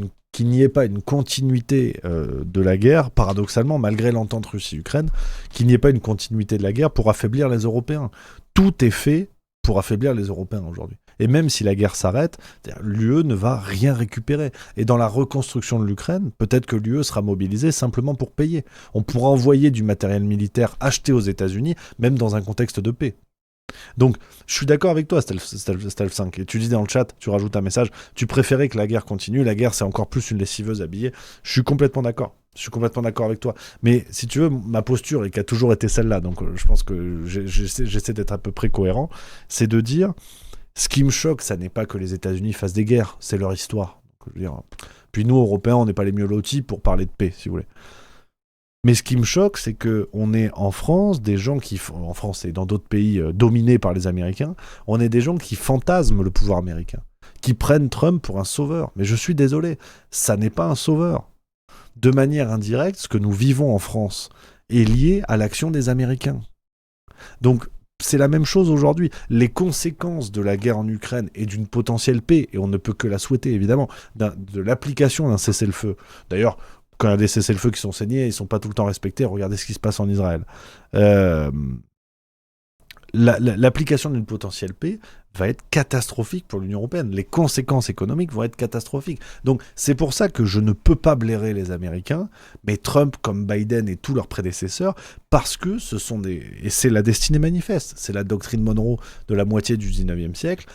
une continuité de la guerre, paradoxalement, malgré l'entente Russie-Ukraine, qu'il n'y ait pas une continuité de la guerre pour affaiblir les Européens. Tout est fait pour affaiblir les Européens aujourd'hui. Et même si la guerre s'arrête, l'UE ne va rien récupérer. Et dans la reconstruction de l'Ukraine, peut-être que l'UE sera mobilisée simplement pour payer. On pourra envoyer du matériel militaire acheté aux États-Unis, même dans un contexte de paix. Donc, je suis d'accord avec toi, Stelf5. Et tu dis dans le chat, tu rajoutes un message, tu préférais que la guerre continue. La guerre, c'est encore plus une lessiveuse habillée. Je suis complètement d'accord. Avec toi. Mais si tu veux, ma posture, et qui a toujours été celle-là, donc je pense que j'essaie d'être à peu près cohérent, c'est de dire: ce qui me choque, ça n'est pas que les États-Unis fassent des guerres, c'est leur histoire. Donc, je veux dire, puis nous, Européens, on n'est pas les mieux lotis pour parler de paix, si vous voulez. Mais ce qui me choque, c'est qu'on est en France, des gens qui, en France et dans d'autres pays dominés par les Américains, on est des gens qui fantasment le pouvoir américain, qui prennent Trump pour un sauveur. Mais je suis désolé, ça n'est pas un sauveur. De manière indirecte, ce que nous vivons en France est lié à l'action des Américains. Donc, c'est la même chose aujourd'hui. Les conséquences de la guerre en Ukraine et d'une potentielle paix, et on ne peut que la souhaiter évidemment, de l'application d'un cessez-le-feu. D'ailleurs, quand il y a des cessez-le-feu qui sont signés, ils ne sont pas tout le temps respectés. Regardez ce qui se passe en Israël. L'application d'une potentielle paix va être catastrophique pour l'Union Européenne. Les conséquences économiques vont être catastrophiques. Donc c'est pour ça que je ne peux pas blairer les Américains, mais Trump comme Biden et tous leurs prédécesseurs, parce que ce sont et c'est la destinée manifeste, c'est la doctrine Monroe de la moitié du 19e siècle,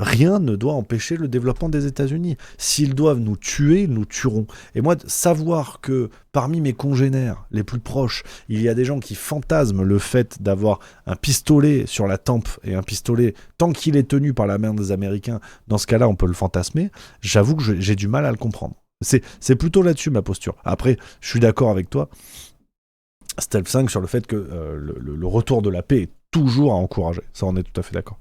Rien ne doit empêcher le développement des États-Unis. S'ils doivent nous tuer, ils nous tueront. Et moi, savoir que parmi mes congénères les plus proches, il y a des gens qui fantasment le fait d'avoir un pistolet sur la tempe, et un pistolet, tant qu'il est tenu par la main des Américains, dans ce cas-là, on peut le fantasmer, j'avoue que j'ai du mal à le comprendre. C'est plutôt là-dessus ma posture. Après, je suis d'accord avec toi, Stealth 5, sur le fait que le retour de la paix est toujours à encourager. Ça, on est tout à fait d'accord.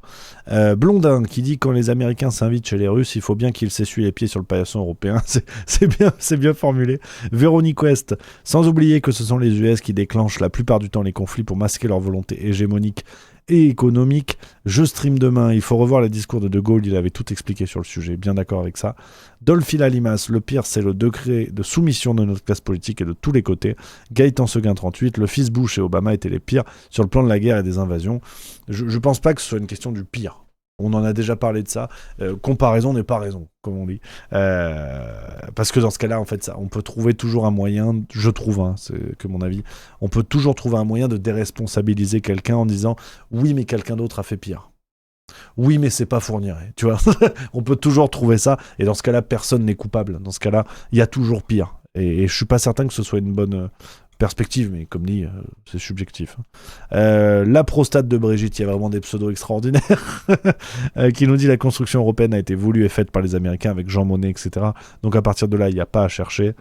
Blondin qui dit: quand les Américains s'invitent chez les Russes, il faut bien qu'ils s'essuient les pieds sur le paillasson européen. C'est bien formulé. Véronique West: sans oublier que ce sont les US qui déclenchent la plupart du temps les conflits pour masquer leur volonté hégémonique et économique. Je stream demain, il faut revoir les discours de Gaulle, il avait tout expliqué sur le sujet, bien d'accord avec ça. Dolphila Limas: le pire c'est le degré de soumission de notre classe politique et de tous les côtés. Gaëtan Seguin 38: le fils Bush et Obama étaient les pires sur le plan de la guerre et des invasions. Je pense pas que ce soit une question du pire. On en a déjà parlé de ça. Comparaison n'est pas raison, comme on dit. Parce que dans ce cas-là, en fait, ça, on peut trouver toujours un moyen, je trouve, c'est que mon avis, on peut toujours trouver un moyen de déresponsabiliser quelqu'un en disant: oui, mais quelqu'un d'autre a fait pire. Oui, mais c'est pas Fourniret, tu vois. On peut toujours trouver ça, et dans ce cas-là, personne n'est coupable. Dans ce cas-là, il y a toujours pire. Et je suis pas certain que ce soit une bonne perspective, mais comme dit, c'est subjectif. La prostate de Brigitte, il y a vraiment des pseudos extraordinaires, qui nous dit: la construction européenne a été voulue et faite par les Américains avec Jean Monnet, etc. Donc à partir de là, il n'y a pas à chercher.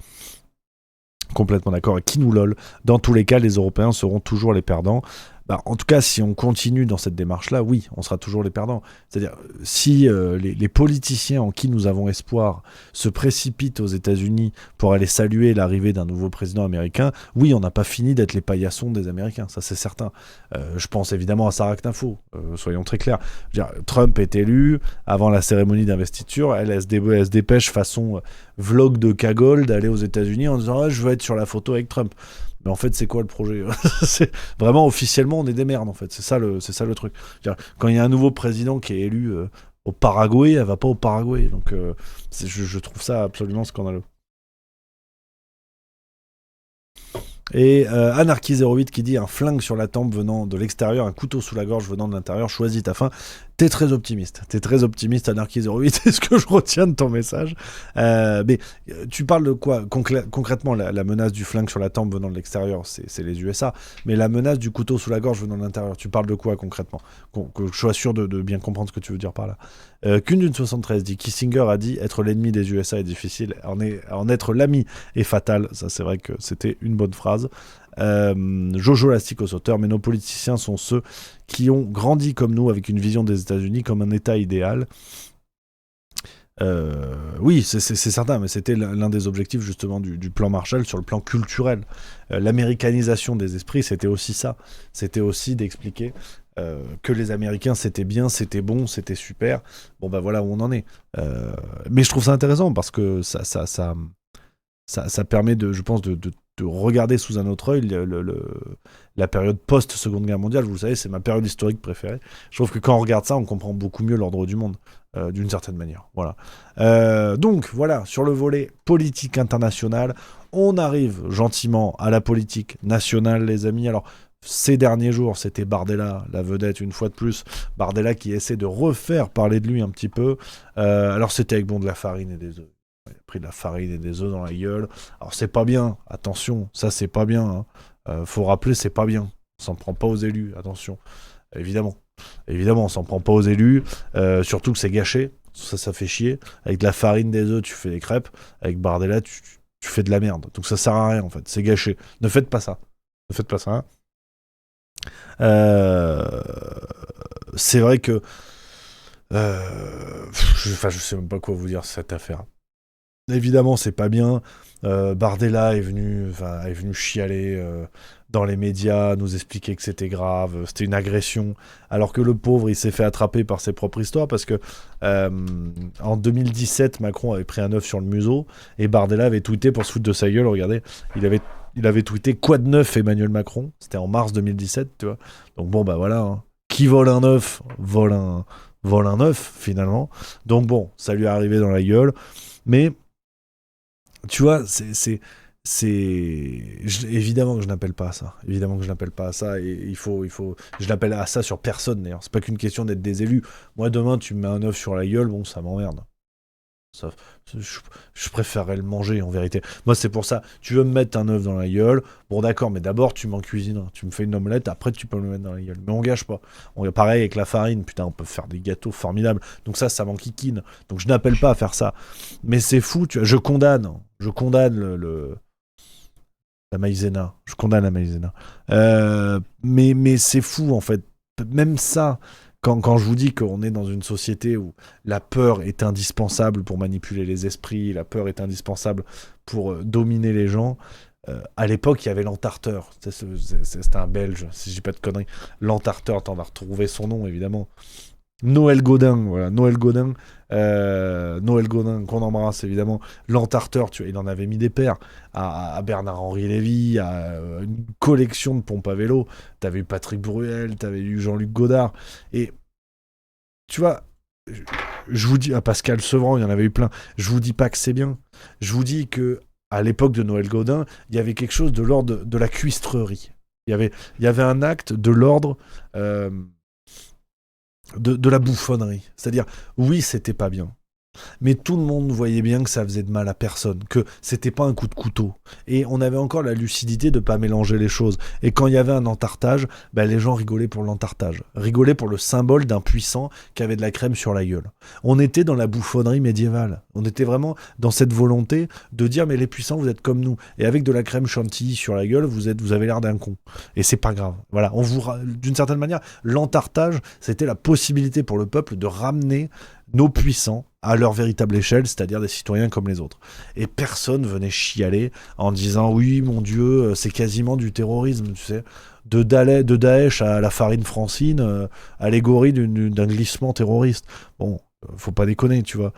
Complètement d'accord. Et qui nous lol. Dans tous les cas, les Européens seront toujours les perdants. Bah, en tout cas, si on continue dans cette démarche-là, oui, on sera toujours les perdants. C'est-à-dire, si les politiciens en qui nous avons espoir se précipitent aux États-Unis pour aller saluer l'arrivée d'un nouveau président américain, oui, on n'a pas fini d'être les paillassons des Américains, ça c'est certain. Je pense évidemment à Sarah Knafo, soyons très clairs. Je veux dire, Trump est élu, avant la cérémonie d'investiture, elle se dépêche façon vlog de cagole d'aller aux États-Unis en disant: ah, je veux être sur la photo avec Trump. Mais en fait, c'est quoi le projet? C'est vraiment, officiellement, on est des merdes, en fait. C'est ça le truc. Quand il y a un nouveau président qui est élu au Paraguay, elle va pas au Paraguay. Donc, je trouve ça absolument scandaleux. Et Anarchy08 qui dit: un flingue sur la tempe venant de l'extérieur, un couteau sous la gorge venant de l'intérieur, choisis ta fin. T'es très optimiste, Anarchy08, c'est ce que je retiens de ton message. Mais tu parles de quoi concrètement? La menace du flingue sur la tempe venant de l'extérieur, c'est les USA. Mais la menace du couteau sous la gorge venant de l'intérieur, tu parles de quoi concrètement? Que je sois sûr de bien comprendre ce que tu veux dire par là. Qu'une d'une 73 dit: Kissinger a dit: être l'ennemi des USA est difficile, en être l'ami est fatal. Ça, c'est vrai que c'était une bonne phrase. Jojo Lastique au sauteur: mais nos politiciens sont ceux qui ont grandi comme nous avec une vision des États-Unis comme un État idéal. Oui, c'est certain, mais c'était l'un des objectifs justement du plan Marshall sur le plan culturel. L'américanisation des esprits, c'était aussi ça. C'était aussi d'expliquer que les Américains c'était bien, c'était bon, c'était super. Bon bah voilà où on en est. Mais je trouve ça intéressant parce que ça permet je pense de regarder sous un autre œil la période post-Seconde Guerre mondiale. Vous le savez, c'est ma période historique préférée. Je trouve que quand on regarde ça, on comprend beaucoup mieux l'ordre du monde, d'une certaine manière. Voilà. Donc, voilà, sur le volet politique internationale, on arrive gentiment à la politique nationale, les amis. Alors, ces derniers jours, c'était Bardella, la vedette, une fois de plus. Bardella qui essaie de refaire parler de lui un petit peu. Alors, c'était avec de la farine et des œufs. Il a pris de la farine et des œufs dans la gueule. Alors c'est pas bien, attention, ça c'est pas bien. Faut rappeler, c'est pas bien. On s'en prend pas aux élus, attention. Évidemment, on s'en prend pas aux élus. Surtout que c'est gâché. Ça fait chier. Avec de la farine, des œufs, tu fais des crêpes. Avec Bardella, tu fais de la merde. Donc ça sert à rien en fait. C'est gâché. Ne faites pas ça. C'est vrai que je sais même pas quoi vous dire cette affaire. Évidemment, c'est pas bien. Bardella est venu chialer dans les médias, nous expliquer que c'était grave, c'était une agression, alors que le pauvre, il s'est fait attraper par ses propres histoires, parce que en 2017, Macron avait pris un œuf sur le museau, et Bardella avait tweeté pour se foutre de sa gueule. Regardez, il avait tweeté: quoi de neuf Emmanuel Macron? C'était en mars 2017, tu vois. Donc bon, bah voilà, hein. Qui vole un œuf vole un œuf, finalement. Donc bon, ça lui est arrivé dans la gueule, mais tu vois, c'est évidemment que je n'appelle pas à ça. Évidemment que je n'appelle pas à ça. Et je n'appelle à ça sur personne d'ailleurs. C'est pas qu'une question d'être des élus. Moi, demain, tu me mets un œuf sur la gueule, bon, ça m'emmerde. Ça, je préférerais le manger en vérité. Moi, c'est pour ça. Tu veux me mettre un œuf dans la gueule, bon, d'accord, mais d'abord, tu m'en cuisines. Tu me fais une omelette, après, tu peux me le mettre dans la gueule. Mais on gâche pas. Pareil avec la farine, putain, on peut faire des gâteaux formidables. Donc, ça m'enquiquine. Donc, je n'appelle pas à faire ça. Mais c'est fou, tu vois. Je condamne la maïzena. Je condamne la maïzena. Mais c'est fou, en fait. Même ça, quand je vous dis qu'on est dans une société où la peur est indispensable pour manipuler les esprits, la peur est indispensable pour dominer les gens, à l'époque, il y avait l'entarteur. C'était un Belge, si je dis pas de conneries. L'entarteur, t'en vas retrouver son nom, évidemment. Noël Gaudin, voilà, Noël Gaudin, qu'on embrasse évidemment. L'entarteur, il en avait mis des paires à Bernard-Henri Lévy, à une collection de pompes à vélo. T'avais eu Patrick Bruel, t'avais eu Jean-Luc Godard, et tu vois, je vous dis, à Pascal Sevran, il y en avait eu plein. Je vous dis pas que c'est bien. Je vous dis que à l'époque de Noël Gaudin, il y avait quelque chose de l'ordre de la cuistrerie. Il y avait un acte de l'ordre de la bouffonnerie. C'est-à-dire, oui, c'était pas bien. Mais tout le monde voyait bien que ça faisait de mal à personne, que c'était pas un coup de couteau. Et on avait encore la lucidité de pas mélanger les choses. Et quand il y avait un entartage, les gens rigolaient pour l'entartage. Rigolaient pour le symbole d'un puissant qui avait de la crème sur la gueule. On était dans la bouffonnerie médiévale. On était vraiment dans cette volonté de dire, mais les puissants, vous êtes comme nous. Et avec de la crème chantilly sur la gueule, vous avez l'air d'un con. Et c'est pas grave. Voilà. D'une certaine manière, l'entartage, c'était la possibilité pour le peuple de ramener nos puissants à leur véritable échelle, c'est-à-dire des citoyens comme les autres. Et personne venait chialer en disant « Oui, mon Dieu, c'est quasiment du terrorisme, tu sais. » De Daesh à la farine francine, allégorie d'un glissement terroriste. Bon, faut pas déconner, tu vois.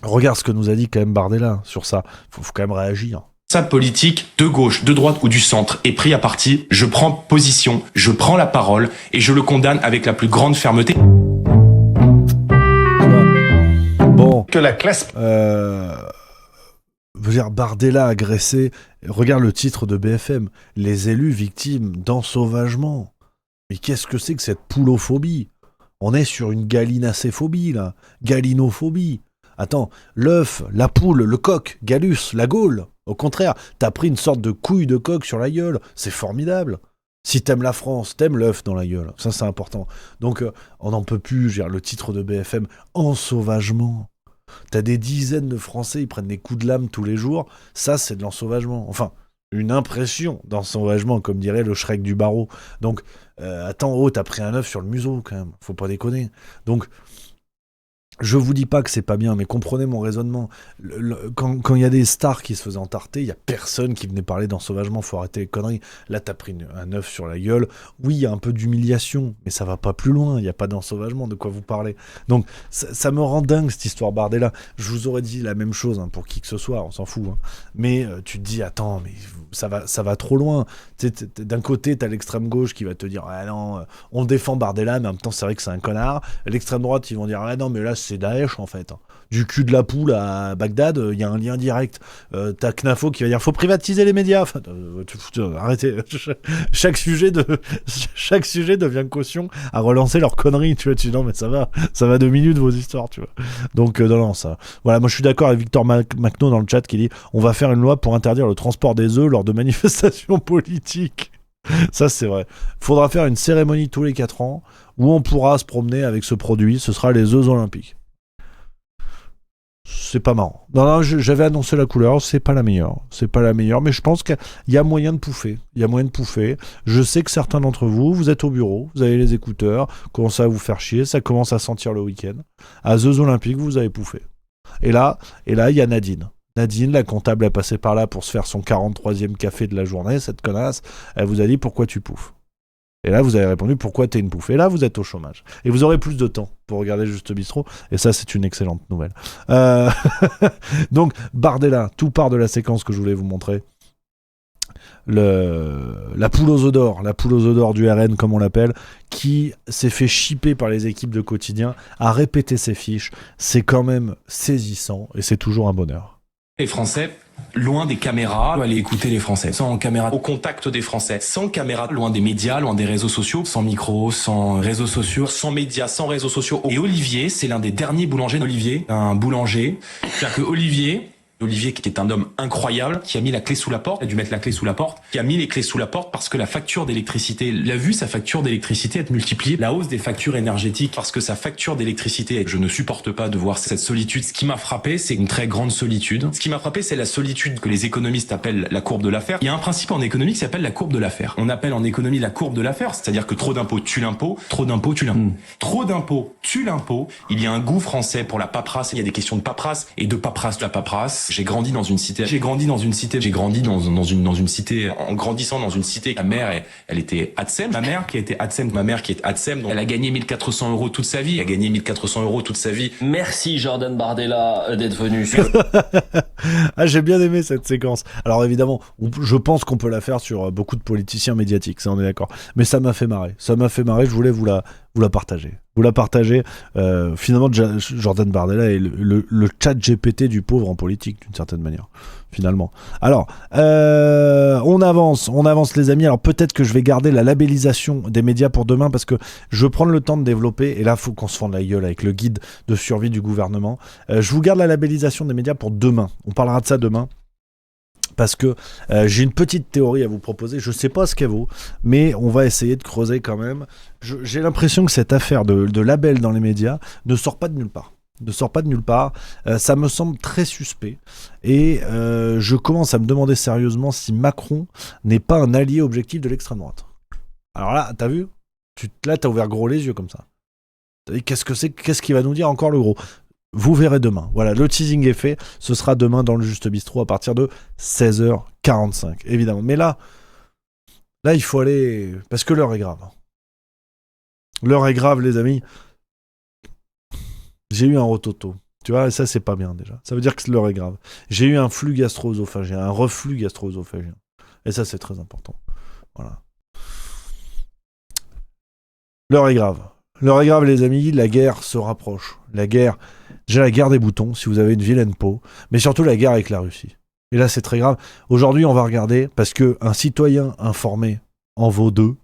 Regarde ce que nous a dit quand même Bardella sur ça. Faut quand même réagir. Sa politique, de gauche, de droite ou du centre, est pris à partie, je prends position, je prends la parole et je le condamne avec la plus grande fermeté. Bon. Que la classe... Je veux dire, Bardella agressé. Regarde le titre de BFM. Les élus victimes d'ensauvagement. Mais qu'est-ce que c'est que cette poulophobie ? On est sur une galinacéphobie, là. Galinophobie. Attends, l'œuf, la poule, le coq, Gallus, la Gaule. Au contraire, t'as pris une sorte de couille de coq sur la gueule. C'est formidable. Si t'aimes la France, t'aimes l'œuf dans la gueule. Ça, c'est important. Donc, on n'en peut plus. Je veux dire, le titre de BFM, ensauvagement. T'as des dizaines de Français, ils prennent des coups de lame tous les jours. Ça, c'est de l'ensauvagement. Enfin, une impression d'ensauvagement, comme dirait le Shrek du barreau. Donc, attends, t'as pris un œuf sur le museau, quand même. Faut pas déconner. Donc, je vous dis pas que c'est pas bien, mais comprenez mon raisonnement. Quand il y a des stars qui se faisaient entarter, il y a personne qui venait parler d'ensauvagement, faut arrêter les conneries. Là, t'as pris un œuf sur la gueule. Oui, il y a un peu d'humiliation, mais ça va pas plus loin, il n'y a pas d'ensauvagement, de quoi vous parlez. Donc, ça me rend dingue, cette histoire Bardella. Je vous aurais dit la même chose pour qui que ce soit, on s'en fout. Mais tu te dis, attends, mais ça va trop loin. D'un côté, t'as l'extrême gauche qui va te dire, ah non, on défend Bardella, mais en même temps, c'est vrai que c'est un connard. L'extrême droite, ils vont dire, ah non, mais là, c'est Daesh en fait. Du cul de la poule à Bagdad, il y a un lien direct. T'as Knafo qui va dire faut privatiser les médias. Enfin, arrêtez. Chaque sujet devient caution à relancer leurs conneries. Tu dis non mais ça va 2 minutes vos histoires, tu vois. Donc non ça. Voilà, moi je suis d'accord avec Victor Macno dans le chat qui dit on va faire une loi pour interdire le transport des œufs lors de manifestations politiques. Ça c'est vrai. Faudra faire une cérémonie tous les 4 ans où on pourra se promener avec ce produit. Ce sera les œufs olympiques. C'est pas marrant. Non, j'avais annoncé la couleur, c'est pas la meilleure. Mais je pense qu'il y a moyen de pouffer. Je sais que certains d'entre vous, vous êtes au bureau, vous avez les écouteurs, commencez à vous faire chier, ça commence à sentir le week-end. À Jeux Olympiques, vous avez pouffé. Et là, il y a Nadine. Nadine, la comptable, est passée par là pour se faire son 43e café de la journée, cette connasse. Elle vous a dit pourquoi tu pouffes. Et là, vous avez répondu pourquoi t'es une pouffe. Et là, vous êtes au chômage. Et vous aurez plus de temps pour regarder Juste Bistrot. Et ça, c'est une excellente nouvelle. Donc, Bardella, tout part de la séquence que je voulais vous montrer. La poule aux œufs d'or du RN, comme on l'appelle, qui s'est fait shipper par les équipes de quotidien, a répété ses fiches. C'est quand même saisissant et c'est toujours un bonheur. Les Français, loin des caméras, aller écouter les Français. Sans caméra, au contact des Français. Sans caméra, loin des médias, loin des réseaux sociaux. Sans micro, sans réseaux sociaux, sans médias, sans réseaux sociaux. Et Olivier, c'est l'un des derniers boulangers d'Olivier. Un boulanger. C'est-à-dire que Olivier, qui est un homme incroyable, qui a mis la clé sous la porte, a dû mettre la clé sous la porte, qui a mis les clés sous la porte parce que la facture d'électricité, il a vu sa facture d'électricité être multipliée, la hausse des factures énergétiques, parce que sa facture d'électricité, je ne supporte pas de voir cette solitude. Ce qui m'a frappé, c'est une très grande solitude. Ce qui m'a frappé, c'est la solitude que les économistes appellent la courbe de l'affaire. Il y a un principe en économie qui s'appelle la courbe de l'affaire. On appelle en économie la courbe de l'affaire, c'est-à-dire que trop d'impôts tue l'impôt, trop d'impôts tue l'impôt. Trop d'impôts tue l'impôt. Il y a un goût français pour la paperasse, il y a des questions de paperasse et de paperasse, la paperasse. J'ai grandi dans une cité, en grandissant dans une cité. Ma mère, elle était ATSEM. Ma mère qui est ATSEM, donc elle a gagné 1400 € toute sa vie. Merci Jordan Bardella d'être venu. Ah, j'ai bien aimé cette séquence. Alors évidemment, je pense qu'on peut la faire sur beaucoup de politiciens médiatiques, ça on est d'accord. Mais ça m'a fait marrer. Je voulais vous la partager. Finalement, Jordan Bardella est le chat GPT du pauvre en politique, d'une certaine manière. Finalement. Alors, on avance les amis. Alors peut-être que je vais garder la labellisation des médias pour demain parce que je veux prendre le temps de développer. Et là, il faut qu'on se fende la gueule avec le guide de survie du gouvernement. Je vous garde la labellisation des médias pour demain. On parlera de ça demain. Parce que j'ai une petite théorie à vous proposer, je sais pas ce qu'elle vaut, mais on va essayer de creuser quand même. J'ai l'impression que cette affaire de label dans les médias ne sort pas de nulle part. Ça me semble très suspect. Et je commence à me demander sérieusement si Macron n'est pas un allié objectif de l'extrême droite. Alors là, t'as vu ? Là, t'as ouvert gros les yeux comme ça. T'as dit, qu'est-ce qu'il va nous dire encore le gros ? Vous verrez demain. Voilà, le teasing est fait. Ce sera demain dans le Juste Bistrot à partir de 16h45, évidemment. Mais là, il faut aller... Parce que l'heure est grave. L'heure est grave, les amis. J'ai eu un rototo. Tu vois, et ça, c'est pas bien, déjà. Ça veut dire que l'heure est grave. J'ai eu un flux gastro-œsophagien, un reflux gastro-œsophagien. Et ça, c'est très important. Voilà. L'heure est grave. L'heure est grave, les amis. La guerre se rapproche. Déjà la guerre des boutons, si vous avez une vilaine peau, mais surtout la guerre avec la Russie. Et là, c'est très grave. Aujourd'hui, on va regarder, parce qu'un citoyen informé en vaut 2,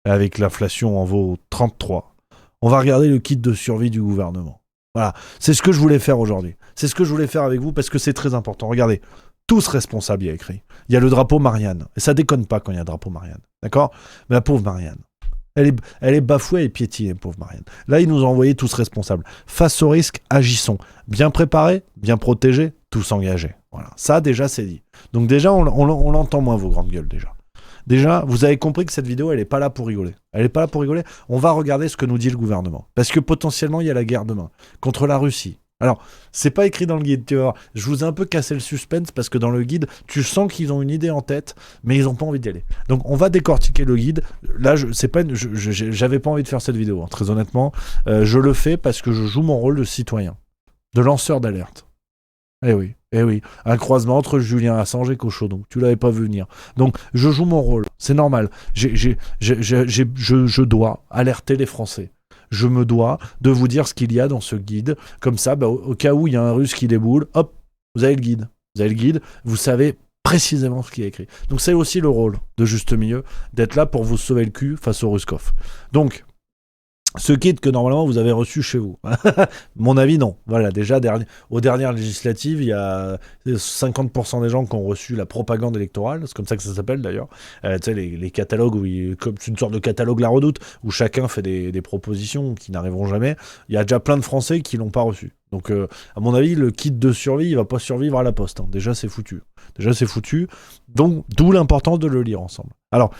avec l'inflation en vaut 33, on va regarder le kit de survie du gouvernement. Voilà, c'est ce que je voulais faire aujourd'hui. C'est ce que je voulais faire avec vous, parce que c'est très important. Regardez, tous responsables, il y a écrit. Il y a le drapeau Marianne, et ça déconne pas quand il y a un drapeau Marianne, d'accord ? Mais la pauvre Marianne. Elle est bafouée et piétinée, pauvre Marianne. Là, ils nous ont envoyé tous responsables. Face au risque, agissons. Bien préparés, bien protégés, tous engagés. Voilà. Ça, déjà, c'est dit. Donc déjà, on l'entend moins, vos grandes gueules, déjà. Déjà, vous avez compris que cette vidéo, elle n'est pas là pour rigoler. On va regarder ce que nous dit le gouvernement. Parce que potentiellement, il y a la guerre demain. Contre la Russie. Alors, c'est pas écrit dans le guide, tu vois. Je vous ai un peu cassé le suspense parce que dans le guide, tu sens qu'ils ont une idée en tête, mais ils n'ont pas envie d'y aller. Donc, on va décortiquer le guide. Là, j'avais pas envie de faire cette vidéo, hein, très honnêtement. Je le fais parce que je joue mon rôle de citoyen, de lanceur d'alerte. Eh oui. Un croisement entre Julien Assange et Cochonneau. Tu l'avais pas vu venir. Donc, je joue mon rôle. C'est normal. Je dois alerter les Français. Je me dois de vous dire ce qu'il y a dans ce guide. Comme ça, au cas où il y a un Russe qui déboule, hop, vous avez le guide. Vous savez précisément ce qui est écrit. Donc c'est aussi le rôle de Juste Milieu, d'être là pour vous sauver le cul face au Ruskov. Donc, ce guide que normalement vous avez reçu chez vous. Mon avis, non. Voilà, déjà, aux dernières législatives, il y a 50% des gens qui ont reçu la propagande électorale, c'est comme ça que ça s'appelle d'ailleurs. Tu sais, les catalogues, comme c'est une sorte de catalogue La Redoute, où chacun fait des propositions qui n'arriveront jamais. Il y a déjà plein de Français qui l'ont pas reçu. Donc, à mon avis, le kit de survie, il va pas survivre à la poste. Hein. Déjà, c'est foutu. Donc, d'où l'importance de le lire ensemble. Alors,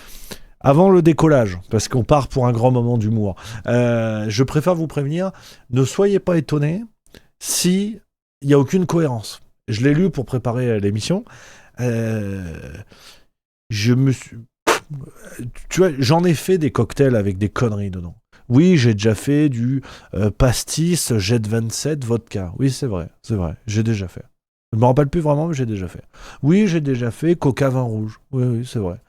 avant le décollage, parce qu'on part pour un grand moment d'humour, je préfère vous prévenir, ne soyez pas étonnés s'il n'y a aucune cohérence. Je l'ai lu pour préparer l'émission. Tu vois, j'en ai fait des cocktails avec des conneries dedans. Oui, j'ai déjà fait du pastis, jet 27, vodka. Oui, c'est vrai, j'ai déjà fait. Je me rappelle plus vraiment, mais j'ai déjà fait. Oui, j'ai déjà fait coca vin rouge. Oui, c'est vrai.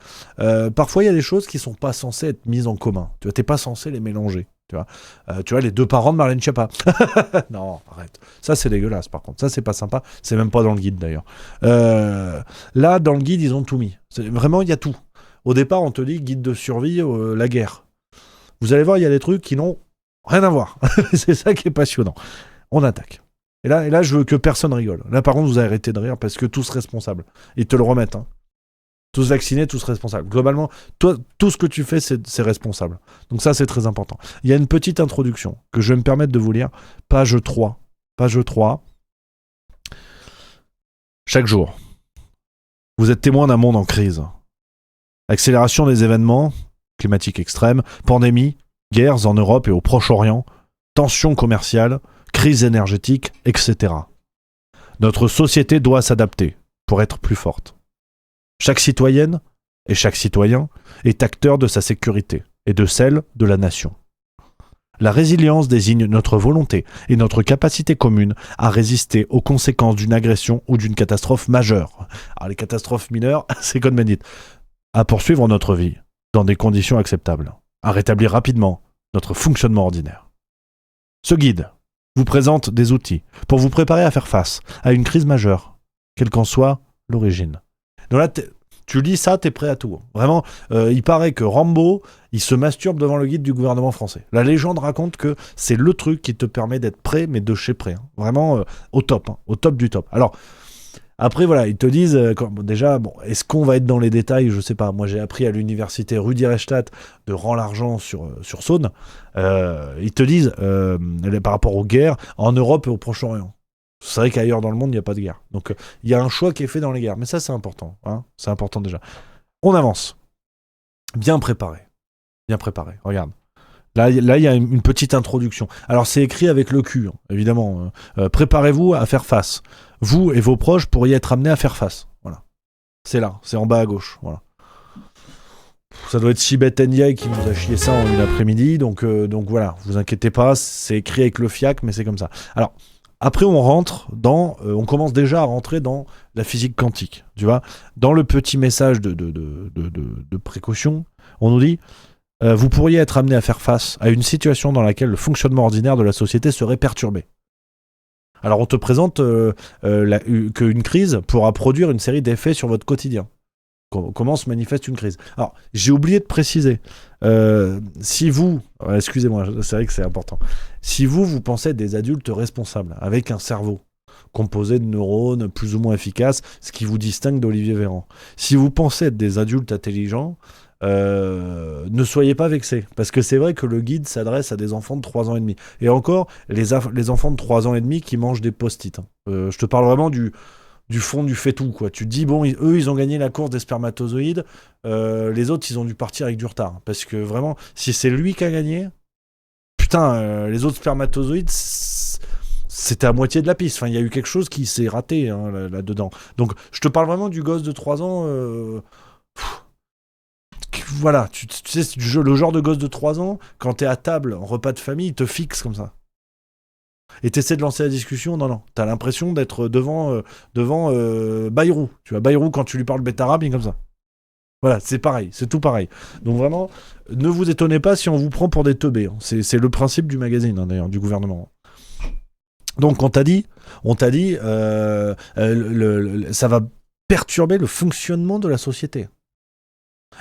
Parfois, il y a des choses qui sont pas censées être mises en commun. Tu vois, t'es pas censé les mélanger. Tu vois, les 2 parents de Marlène Schiappa. Non, arrête. Ça, c'est dégueulasse, par contre. Ça, c'est pas sympa. C'est même pas dans le guide, d'ailleurs. Là, dans le guide, ils ont tout mis. Vraiment, il y a tout. Au départ, on te dit guide de survie, la guerre. Vous allez voir, il y a des trucs qui n'ont rien à voir. C'est ça qui est passionnant. On attaque. Et là, je veux que personne rigole. Là, par contre, vous arrêtez de rire parce que tous responsables. Ils te le remettent. Hein. Tous vaccinés, tous responsables. Globalement, toi, tout ce que tu fais, c'est responsable. Donc ça, c'est très important. Il y a une petite introduction que je vais me permettre de vous lire. Page 3. Page 3. Chaque jour, vous êtes témoin d'un monde en crise. Accélération des événements climatiques extrêmes, pandémies, guerres en Europe et au Proche-Orient, tensions commerciales, crise énergétique, etc. Notre société doit s'adapter pour être plus forte. Chaque citoyenne et chaque citoyen est acteur de sa sécurité et de celle de la nation. La résilience désigne notre volonté et notre capacité commune à résister aux conséquences d'une agression ou d'une catastrophe majeure. Alors les catastrophes mineures, c'est comme Ben dit. À poursuivre notre vie dans des conditions acceptables, à rétablir rapidement notre fonctionnement ordinaire. Ce guide vous présente des outils pour vous préparer à faire face à une crise majeure, quelle qu'en soit l'origine. Donc là, tu lis ça, t'es prêt à tout. Vraiment, il paraît que Rambo, il se masturbe devant le guide du gouvernement français. La légende raconte que c'est le truc qui te permet d'être prêt, mais de chez prêt. Hein. Vraiment au top du top. Alors, après, voilà, ils te disent, déjà, bon, est-ce qu'on va être dans les détails? Je sais pas. Moi, j'ai appris à l'université Rudi Reichstadt de Rend-l'Argent sur Saône. Ils te disent, par rapport aux guerres, en Europe et au Proche-Orient. C'est vrai qu'ailleurs dans le monde, il n'y a pas de guerre. Donc, il y a un choix qui est fait dans les guerres. Mais ça, c'est important. Hein, c'est important déjà. On avance. Bien préparé. Regarde. Là, il y a une petite introduction. Alors, c'est écrit avec le cul, hein, évidemment. Préparez-vous à faire face. Vous et vos proches pourriez être amenés à faire face. Voilà. C'est là. C'est en bas à gauche. Voilà. Ça doit être Sibeth Ndiaye qui nous a chié ça en une après-midi. Donc voilà. Vous inquiétez pas. C'est écrit avec le FIAC, mais c'est comme ça. Alors, après, on commence déjà à rentrer dans la physique quantique. Tu vois, dans le petit message de précaution, on nous dit vous pourriez être amené à faire face à une situation dans laquelle le fonctionnement ordinaire de la société serait perturbé. Alors, on te présente qu'une crise pourra produire une série d'effets sur votre quotidien. Comment se manifeste une crise? Alors, j'ai oublié de préciser. Si vous... excusez-moi, c'est vrai que c'est important. Si vous pensez être des adultes responsables, avec un cerveau composé de neurones plus ou moins efficaces, ce qui vous distingue d'Olivier Véran. Si vous pensez être des adultes intelligents, ne soyez pas vexés. Parce que c'est vrai que le guide s'adresse à des enfants de 3 ans et demi. Et encore, les enfants de 3 ans et demi qui mangent des post-it. Hein. Je te parle vraiment du fond du fait tout, quoi. Tu te dis, bon, eux, ils ont gagné la course des spermatozoïdes, les autres, ils ont dû partir avec du retard. Parce que vraiment, si c'est lui qui a gagné, putain, les autres spermatozoïdes, c'était à moitié de la piste. Enfin, il y a eu quelque chose qui s'est raté hein, là-dedans. Donc, je te parle vraiment du gosse de 3 ans. Voilà, tu sais, le genre de gosse de 3 ans, quand t'es à table, en repas de famille, il te fixe comme ça. Et t'essaies de lancer la discussion, non, t'as l'impression d'être devant Bayrou. Tu vois, Bayrou, quand tu lui parles bête-arabe, il est comme ça. Voilà, c'est pareil, c'est tout pareil. Donc vraiment, ne vous étonnez pas si on vous prend pour des teubés. Hein. C'est le principe du magazine, hein, d'ailleurs, du gouvernement. Donc on t'a dit, ça va perturber le fonctionnement de la société.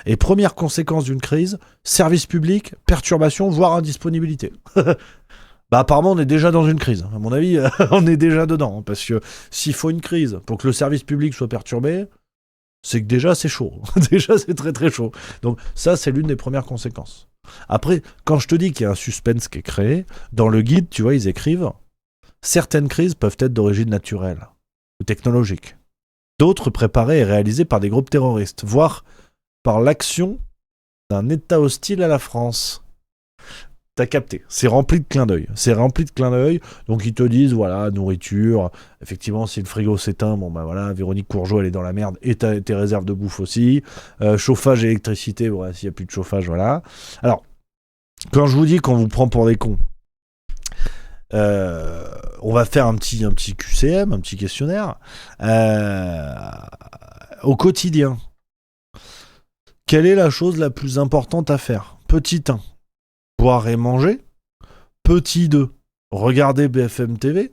Et première conséquence d'une crise, service public, perturbation, voire indisponibilité. Bah apparemment on est déjà dans une crise. À mon avis, on est déjà dedans. Parce que s'il faut une crise pour que le service public soit perturbé, c'est que déjà c'est chaud. Déjà c'est très très chaud. Donc ça c'est l'une des premières conséquences. Après, quand je te dis qu'il y a un suspense qui est créé, dans le guide, tu vois, ils écrivent certaines crises peuvent être d'origine naturelle ou technologique. D'autres préparées et réalisées par des groupes terroristes, voire par l'action d'un État hostile à la France. T'as capté, c'est rempli de clins d'œil. Donc ils te disent, voilà, nourriture, effectivement, si le frigo s'éteint, bon bah voilà, Véronique Courgeot, elle est dans la merde, et tes réserves de bouffe aussi. Chauffage, électricité, voilà, s'il n'y a plus de chauffage, voilà. Alors, quand je vous dis qu'on vous prend pour des cons, on va faire un petit QCM, un petit questionnaire. Au quotidien, quelle est la chose la plus importante à faire? Petit 1, boire et manger, Petit 2, regardez BFM TV.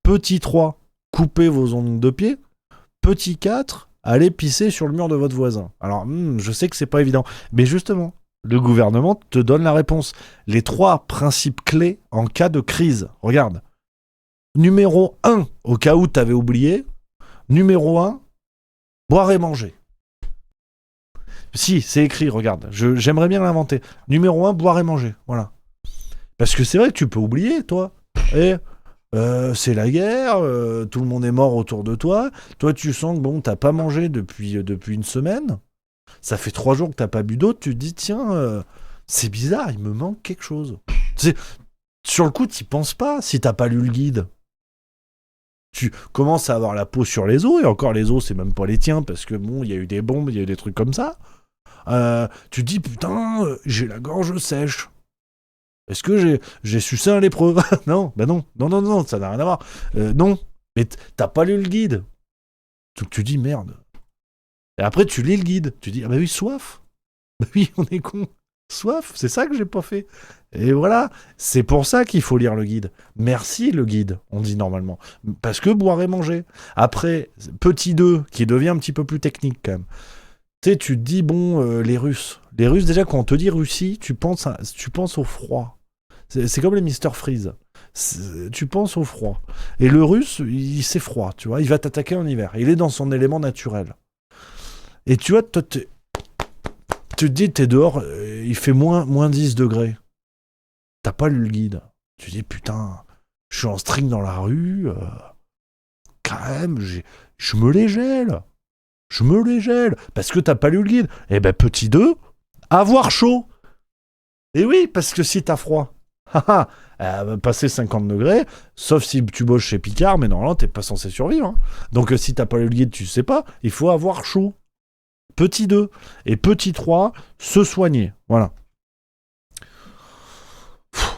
Petit 3, coupez vos ongles de pied. Petit 4, allez pisser sur le mur de votre voisin. Alors, je sais que c'est pas évident, mais justement, le gouvernement te donne la réponse. Les 3 principes clés en cas de crise. Regarde. Numéro 1, au cas où t'avais oublié. Numéro 1, boire et manger. Si, c'est écrit, regarde. J'aimerais bien l'inventer. Numéro 1, boire et manger. Voilà. Parce que c'est vrai que tu peux oublier, toi. Et c'est la guerre, tout le monde est mort autour de toi. Toi, tu sens que bon, t'as pas mangé depuis une semaine. Ça fait 3 jours que t'as pas bu d'eau. Tu te dis, tiens, c'est bizarre, il me manque quelque chose. Sur le coup, t'y penses pas si t'as pas lu le guide. Tu commences à avoir la peau sur les os, et encore les os, c'est même pas les tiens, parce que bon, il y a eu des bombes, il y a eu des trucs comme ça. Tu te dis, putain, j'ai la gorge sèche. Est-ce que j'ai sucé un lépreux? Non, bah non, ça n'a rien à voir. Non, mais t'as pas lu le guide. Donc tu dis, merde. Et après, tu lis le guide. Tu dis, ah bah oui, soif. Bah oui, on est con. Soif, c'est ça que j'ai pas fait. Et voilà, c'est pour ça qu'il faut lire le guide. Merci le guide, on dit normalement. Parce que boire et manger. Après, petit 2, qui devient un petit peu plus technique quand même. Tu te dis, bon, les Russes. Les Russes, déjà, quand on te dit Russie, tu penses au froid. C'est comme les Mr. Freeze. Tu penses au froid. Et le Russe, c'est froid, tu vois. Il va t'attaquer en hiver. Il est dans son élément naturel. Et tu vois, toi, tu te dis, t'es dehors, il fait moins 10 degrés. T'as pas lu le guide. Tu dis, putain, je suis en string dans la rue. Quand même, je me les gèle. Je me les gèle. Parce que t'as pas lu le guide. Eh ben, petit 2, avoir chaud. Et oui, parce que si t'as froid, passer 50 degrés, sauf si tu bosses chez Picard, mais normalement, t'es pas censé survivre. Hein. Donc, si t'as pas lu le guide, tu sais pas, il faut avoir chaud. Petit 2. Et petit 3, se soigner. Voilà.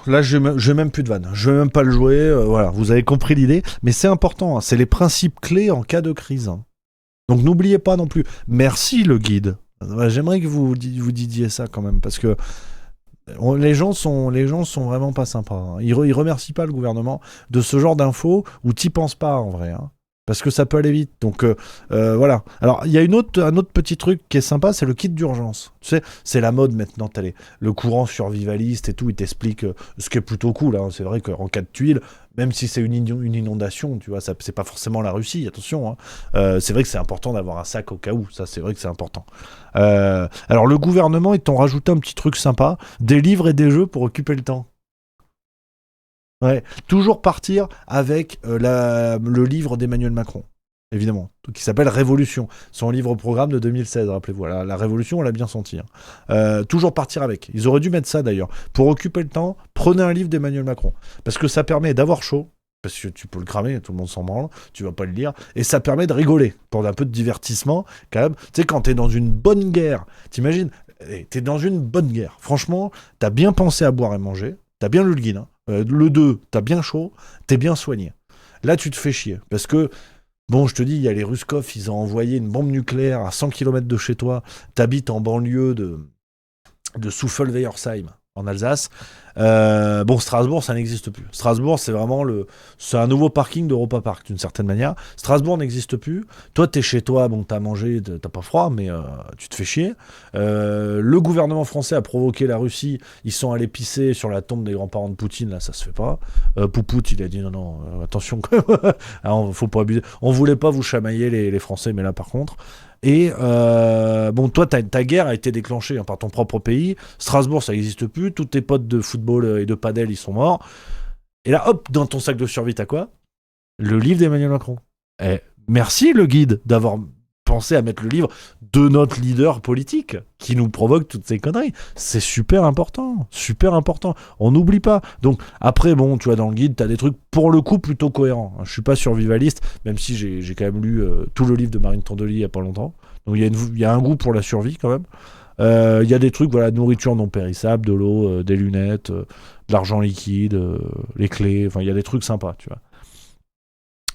Là, je n'ai même plus de vanne. Je vais même pas le jouer. Voilà, vous avez compris l'idée. Mais c'est important. Hein. C'est les principes clés en cas de crise. Hein. Donc, n'oubliez pas non plus. Merci, le guide. J'aimerais que vous disiez ça quand même. Parce que les gens sont vraiment pas sympas. Hein. Ils remercient pas le gouvernement de ce genre d'infos où t'y penses pas, en vrai. Hein. Parce que ça peut aller vite. Donc, voilà. Alors, il y a un autre petit truc qui est sympa, c'est le kit d'urgence. Tu sais, c'est la mode maintenant. T'as le courant survivaliste et tout, il t'explique ce qui est plutôt cool. Hein. C'est vrai qu'en cas de tuile, même si c'est une inondation, tu vois, c'est pas forcément la Russie, attention. Hein. C'est vrai que c'est important d'avoir un sac au cas où. Ça, c'est vrai que c'est important. Alors, le gouvernement, ils t'ont rajouté un petit truc sympa, des livres et des jeux pour occuper le temps. Ouais, toujours partir avec le livre d'Emmanuel Macron, évidemment, qui s'appelle Révolution, son livre-programme de 2016, rappelez-vous. La Révolution, on l'a bien senti. Hein. Toujours partir avec. Ils auraient dû mettre ça d'ailleurs. Pour occuper le temps, prenez un livre d'Emmanuel Macron. Parce que ça permet d'avoir chaud, parce que tu peux le cramer, tout le monde s'en branle, tu vas pas le lire, et ça permet de rigoler, pour un peu de divertissement, quand même. Tu sais, quand t'es dans une bonne guerre, t'imagines, t'es dans une bonne guerre. Franchement, t'as bien pensé à boire et manger, t'as bien lu le guide, hein. Le 2, t'as bien chaud, t'es bien soigné. Là, tu te fais chier. Parce que, bon, je te dis, il y a les Ruskov, ils ont envoyé une bombe nucléaire à 100 km de chez toi. T'habites en banlieue de Souffel-Weiersheim, en Alsace. Bon, Strasbourg, ça n'existe plus. Strasbourg, c'est vraiment c'est un nouveau parking d'Europa Park, d'une certaine manière. Strasbourg n'existe plus. Toi, t'es chez toi, bon, t'as mangé, t'as pas froid, mais tu te fais chier. Le gouvernement français a provoqué la Russie. Ils sont allés pisser sur la tombe des grands-parents de Poutine. Là, ça se fait pas. Poupout, il a dit non, attention, alors, faut pas abuser. On voulait pas vous chamailler les Français, mais là, par contre. Et bon, toi, ta guerre a été déclenchée par ton propre pays. Strasbourg, ça n'existe plus. Tous tes potes de football et de padel, ils sont morts. Et là, hop, dans ton sac de survie, t'as quoi? Le livre d'Emmanuel Macron. Et merci, le guide, d'avoir pensé à mettre le livre de notre leader politique qui nous provoque toutes ces conneries. C'est super important. Super important. On n'oublie pas. Donc, après, bon, tu vois, dans le guide, t'as des trucs, pour le coup, plutôt cohérents. Je suis pas survivaliste, même si j'ai quand même lu tout le livre de Marine Tondelier il y a pas longtemps. Donc, il y a un goût pour la survie, quand même. Il y a des trucs, voilà, nourriture non périssable, de l'eau, des lunettes, de l'argent liquide, les clés, enfin, il y a des trucs sympas, tu vois.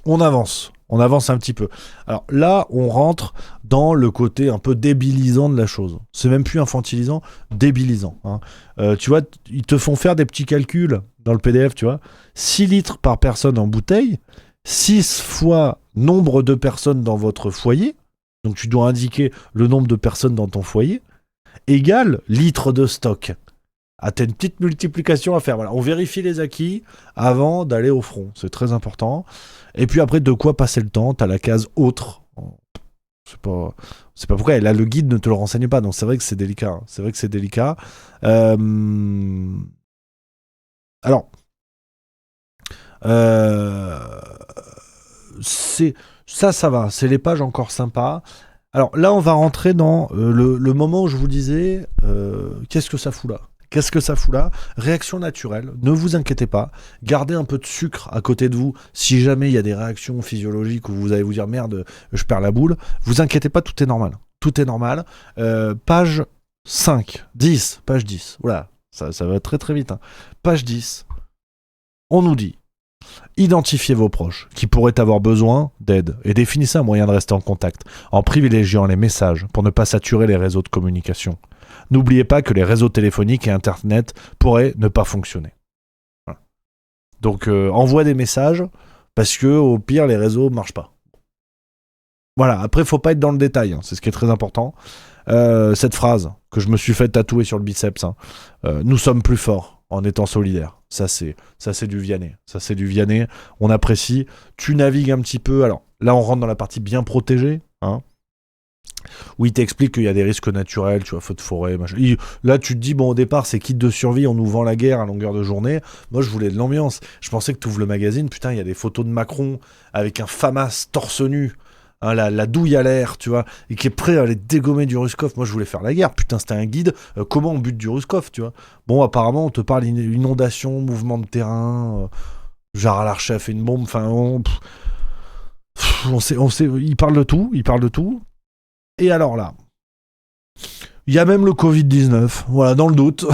On avance un petit peu. Alors là, on rentre dans le côté un peu débilisant de la chose. C'est même plus infantilisant, débilisant. Hein. Tu vois, ils te font faire des petits calculs dans le PDF, tu vois. 6 litres par personne en bouteille, 6 fois nombre de personnes dans votre foyer, donc tu dois indiquer le nombre de personnes dans ton foyer, égale litres de stock. Ah, t'as une petite multiplication à faire. Voilà. On vérifie les acquis avant d'aller au front. C'est très important. Et puis après, de quoi passer le temps, t'as la case autre. C'est pas pourquoi. Et là, le guide ne te le renseigne pas. Donc c'est vrai que c'est délicat. Alors, ça va. C'est les pages encore sympas. Alors là, on va rentrer dans le moment où je vous disais qu'est-ce que ça fout là ? Réaction naturelle, ne vous inquiétez pas. Gardez un peu de sucre à côté de vous si jamais il y a des réactions physiologiques où vous allez vous dire merde, je perds la boule. Vous inquiétez pas, tout est normal. Page 5, 10, page 10. Voilà, ça va très très vite. Hein. Page 10, on nous dit identifiez vos proches qui pourraient avoir besoin d'aide et définissez un moyen de rester en contact en privilégiant les messages pour ne pas saturer les réseaux de communication. N'oubliez pas que les réseaux téléphoniques et Internet pourraient ne pas fonctionner. Voilà. Donc, envoie des messages parce que au pire, les réseaux ne marchent pas. Voilà. Après, il ne faut pas être dans le détail. Hein. C'est ce qui est très important. Cette phrase que je me suis fait tatouer sur le biceps. Hein. Nous sommes plus forts en étant solidaires. Ça, c'est du Vianney. On apprécie. Tu navigues un petit peu. Alors, là, on rentre dans la partie bien protégée. Hein. Où il t'explique qu'il y a des risques naturels, tu vois, feu de forêt, machin. Là, tu te dis, bon, au départ, c'est kit de survie, on nous vend la guerre à longueur de journée. Moi, je voulais de l'ambiance. Je pensais que tu ouvres le magazine, putain, il y a des photos de Macron avec un FAMAS torse nu, hein, la douille à l'air, tu vois, et qui est prêt à aller dégommer du Ruskov. Moi, je voulais faire la guerre. Putain, c'était un guide. Comment on bute du Ruskov, tu vois. Bon, apparemment, on te parle inondation, mouvement de terrain, Gérard Larcher a fait une bombe, enfin, on sait, il parle de tout. Et alors là, il y a même le Covid-19, voilà, dans le doute,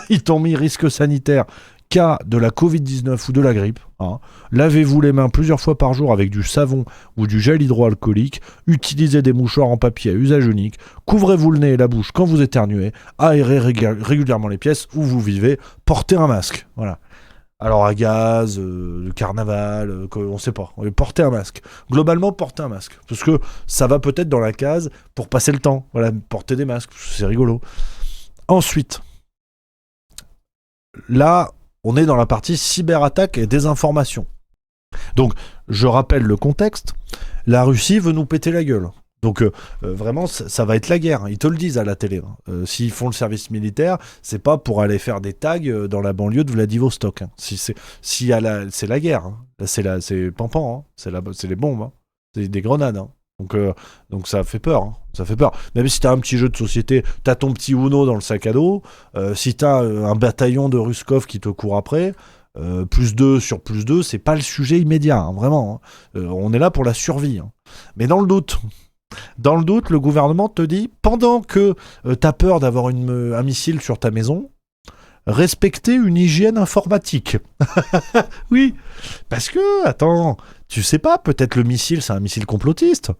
ils t'ont mis risque sanitaire, cas de la Covid-19 ou de la grippe. Hein. Lavez-vous les mains plusieurs fois par jour avec du savon ou du gel hydroalcoolique, utilisez des mouchoirs en papier à usage unique, couvrez-vous le nez et la bouche quand vous éternuez, aérez régulièrement les pièces où vous vivez, portez un masque, voilà. Alors à gaz, le carnaval, on sait pas. Portez un masque. Globalement, portez un masque. Parce que ça va peut-être dans la case pour passer le temps. Voilà, portez des masques, c'est rigolo. Ensuite, là, on est dans la partie cyberattaque et désinformation. Donc, je rappelle le contexte. La Russie veut nous péter la gueule. Donc vraiment, ça va être la guerre. Ils te le disent à la télé. S'ils font le service militaire, c'est pas pour aller faire des tags dans la banlieue de Vladivostok. Hein. C'est la guerre. Hein. C'est pampan. Hein. C'est les bombes. Hein. C'est des grenades. Hein. Donc ça fait peur. Hein. Ça fait peur. Même si t'as un petit jeu de société, t'as ton petit Uno dans le sac à dos. Si t'as un bataillon de Ruskov qui te court après. Plus 2 sur plus 2, c'est pas le sujet immédiat. Hein, vraiment. Hein. On est là pour la survie. Hein. Mais dans le doute, le gouvernement te dit, pendant que t'as peur d'avoir un missile sur ta maison, respectez une hygiène informatique. Oui, parce que, attends, tu sais pas, peut-être le missile, c'est un missile complotiste.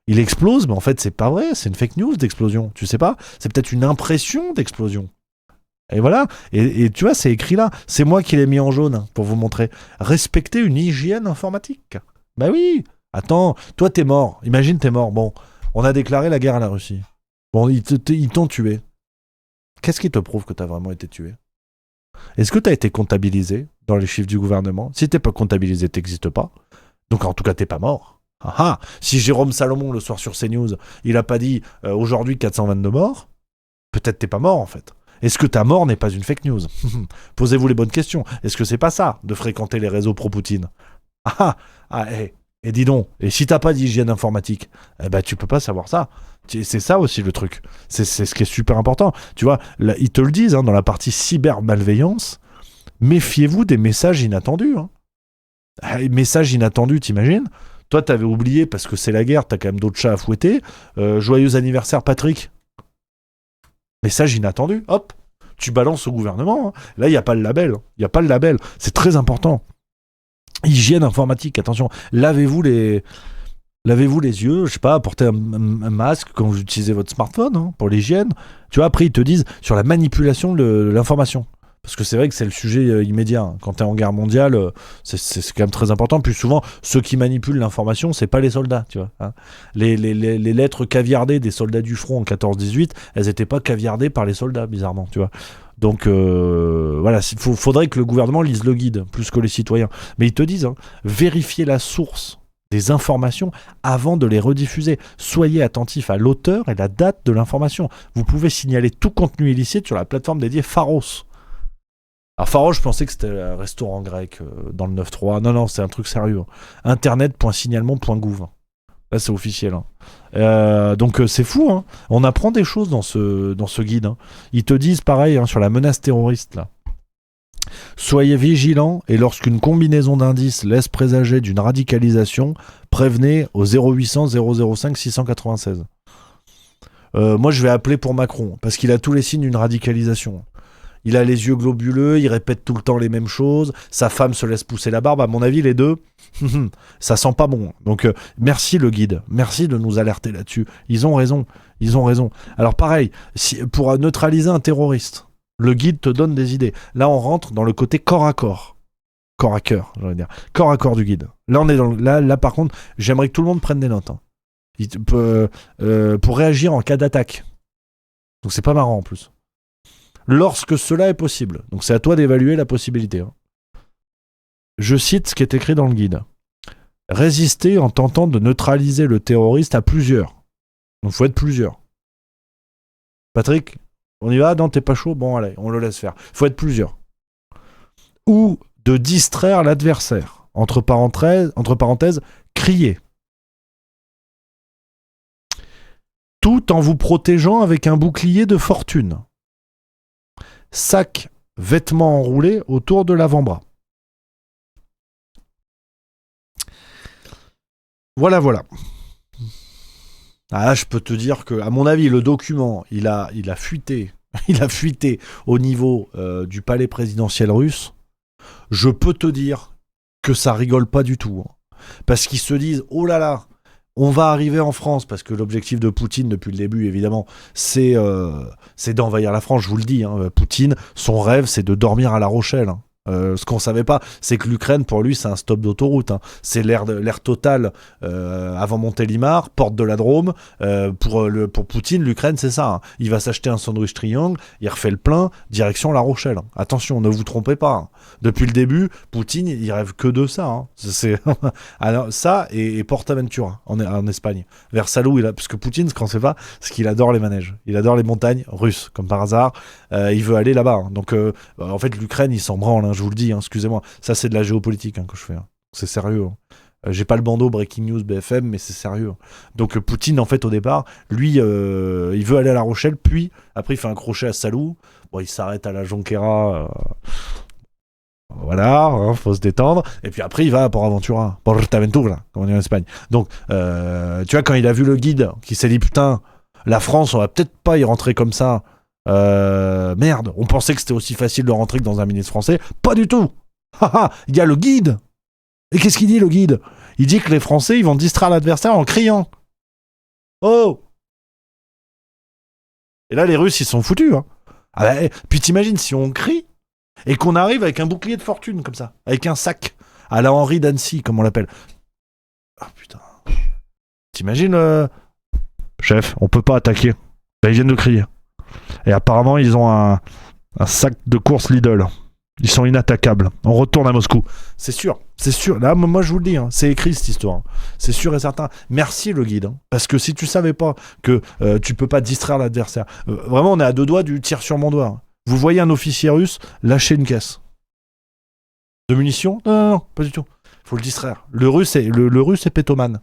Il explose, mais en fait, c'est pas vrai, c'est une fake news d'explosion. Tu sais pas, c'est peut-être une impression d'explosion. Et voilà, et tu vois, c'est écrit là. C'est moi qui l'ai mis en jaune, hein, pour vous montrer. Respectez une hygiène informatique. Bah oui. Attends, toi t'es mort, imagine t'es mort, bon, on a déclaré la guerre à la Russie. Bon, ils t'ont tué. Qu'est-ce qui te prouve que t'as vraiment été tué ? Est-ce que t'as été comptabilisé dans les chiffres du gouvernement ? Si t'es pas comptabilisé, t'existes pas. Donc en tout cas, t'es pas mort. Ah ah. Si Jérôme Salomon, le soir sur CNews, il a pas dit aujourd'hui 422 morts, peut-être t'es pas mort en fait. Est-ce que ta mort n'est pas une fake news ? Posez-vous les bonnes questions. Est-ce que c'est pas ça, de fréquenter les réseaux pro-Poutine ? Et dis donc, et si t'as pas d'hygiène informatique, eh ben tu peux pas savoir ça. C'est ça aussi le truc. C'est ce qui est super important. Tu vois, là, ils te le disent hein, dans la partie cybermalveillance, méfiez-vous des messages inattendus. Hein. Messages inattendus, t'imagines ? Toi, t'avais oublié parce que c'est la guerre, t'as quand même d'autres chats à fouetter. Joyeux anniversaire, Patrick. Message inattendu, hop, tu balances au gouvernement. Hein. Là, il n'y a pas le label. Il n'y a pas le label. C'est très important. Hygiène informatique, attention. Lavez-vous les yeux, je sais pas, portez un masque quand vous utilisez votre smartphone hein, pour l'hygiène. Tu vois, après, ils te disent sur la manipulation de l'information. Parce que c'est vrai que c'est le sujet immédiat. Hein. Quand t'es en guerre mondiale, c'est quand même très important. Puis souvent, ceux qui manipulent l'information, c'est pas les soldats, tu vois. Hein. Les lettres caviardées des soldats du front en 14-18, elles étaient pas caviardées par les soldats, bizarrement, tu vois. Donc voilà, faudrait que le gouvernement lise le guide, plus que les citoyens. Mais ils te disent, hein, vérifiez la source des informations avant de les rediffuser. Soyez attentifs à l'auteur et la date de l'information. Vous pouvez signaler tout contenu illicite sur la plateforme dédiée Pharos. Alors Pharos, je pensais que c'était un restaurant grec dans le 9-3. Non, c'est un truc sérieux. Internet.signalement.gouv. Là, c'est officiel. Hein. Donc c'est fou. Hein. On apprend des choses dans ce guide. Hein. Ils te disent pareil hein, sur la menace terroriste. Là. Soyez vigilants et lorsqu'une combinaison d'indices laisse présager d'une radicalisation, prévenez au 0800 005 696. Moi, je vais appeler pour Macron parce qu'il a tous les signes d'une radicalisation. Il a les yeux globuleux, il répète tout le temps les mêmes choses, sa femme se laisse pousser la barbe, à mon avis les deux, ça sent pas bon. Donc merci le guide, merci de nous alerter là-dessus. Ils ont raison. Alors pareil, pour neutraliser un terroriste, le guide te donne des idées. Là on rentre dans le côté corps à cœur, j'allais dire. Corps à corps du guide. Là on est là par contre, j'aimerais que tout le monde prenne des notes. Hein. Pour réagir en cas d'attaque. Donc c'est pas marrant en plus. Lorsque cela est possible. Donc c'est à toi d'évaluer la possibilité. Hein. Je cite ce qui est écrit dans le guide. Résister en tentant de neutraliser le terroriste à plusieurs. Donc il faut être plusieurs. Patrick, on y va ? Non, t'es pas chaud ? Bon, allez, on le laisse faire. Il faut être plusieurs. Ou de distraire l'adversaire. Entre parenthèses, crier. Tout en vous protégeant avec un bouclier de fortune. Sac, vêtements enroulés autour de l'avant-bras. Voilà. Ah, je peux te dire que, à mon avis, le document, il a fuité. Il a fuité au niveau du palais présidentiel russe. Je peux te dire que ça rigole pas du tout. Hein. Parce qu'ils se disent, oh là là, on va arriver en France, parce que l'objectif de Poutine depuis le début, évidemment, c'est d'envahir la France, je vous le dis. Hein, Poutine, son rêve, c'est de dormir à La Rochelle. Hein. Ce qu'on savait pas, c'est que l'Ukraine, pour lui, c'est un stop d'autoroute. Hein. C'est l'air total avant Montélimar, porte de la Drôme. Pour Poutine, l'Ukraine, c'est ça. Hein. Il va s'acheter un sandwich triangle, il refait le plein, direction La Rochelle. Hein. Attention, ne vous trompez pas. Hein. Depuis le début, Poutine, il rêve que de ça. Hein. Alors, ça et Portaventura en Espagne. Vers Salou, parce que Poutine, ce qu'on sait pas, c'est qu'il adore les manèges. Il adore les montagnes russes, comme par hasard. Il veut aller là-bas. Hein. Donc, en fait, l'Ukraine, il s'en branle. Hein, je vous le dis, hein, excusez-moi. Ça, c'est de la géopolitique hein, que je fais. Hein. C'est sérieux. Hein. J'ai pas le bandeau Breaking News BFM, mais c'est sérieux. Donc Poutine, en fait, au départ, lui, il veut aller à La Rochelle, puis après, il fait un crochet à Salou. Bon, il s'arrête à la Jonquera. Voilà, hein, faut se détendre. Et puis après, il va à Portaventura, comme on dit en Espagne. Donc, tu vois, quand il a vu le guide, qui s'est dit, putain, la France, on va peut-être pas y rentrer comme ça. Merde, on pensait que c'était aussi facile de rentrer que dans un ministre français. Pas du tout. Il y a le guide. Et qu'est-ce qu'il dit le guide ? Il dit que les Français ils vont distraire l'adversaire en criant. Oh ! Et là les Russes ils sont foutus. Hein. Ah bah, puis t'imagines si on crie et qu'on arrive avec un bouclier de fortune comme ça, avec un sac à la Henri d'Annecy comme on l'appelle. Ah putain. T'imagines chef, on peut pas attaquer. Là ils viennent de crier. Et apparemment, ils ont un sac de course Lidl. Ils sont inattaquables. On retourne à Moscou. C'est sûr. Là, moi, je vous le dis, hein, c'est écrit cette histoire. C'est sûr et certain. Merci le guide. Hein, parce que si tu savais pas que tu peux pas distraire l'adversaire, vraiment, on est à deux doigts du tir sur mon doigt. Hein. Vous voyez un officier russe lâcher une caisse de munitions ? Non, pas du tout. Faut le distraire. Le russe est pétomane.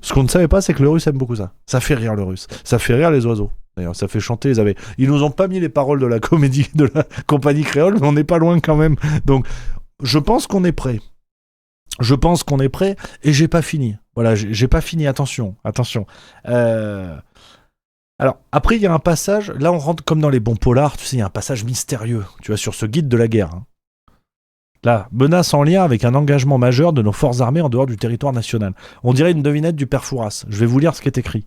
Ce qu'on ne savait pas, c'est que le russe aime beaucoup ça. Ça fait rire le russe. Ça fait rire les oiseaux. D'ailleurs, ça fait chanter les abeilles. Ils nous ont pas mis les paroles de la comédie de la compagnie créole, mais on n'est pas loin quand même. Donc, je pense qu'on est prêt. Et j'ai pas fini. Voilà, j'ai pas fini. Attention. Alors, après, il y a un passage. Là, on rentre comme dans les bons polars. Tu sais, il y a un passage mystérieux. Tu vois, sur ce guide de la guerre. Hein. Là, menace en lien avec un engagement majeur de nos forces armées en dehors du territoire national. On dirait une devinette du père Fouras. Je vais vous lire ce qui est écrit.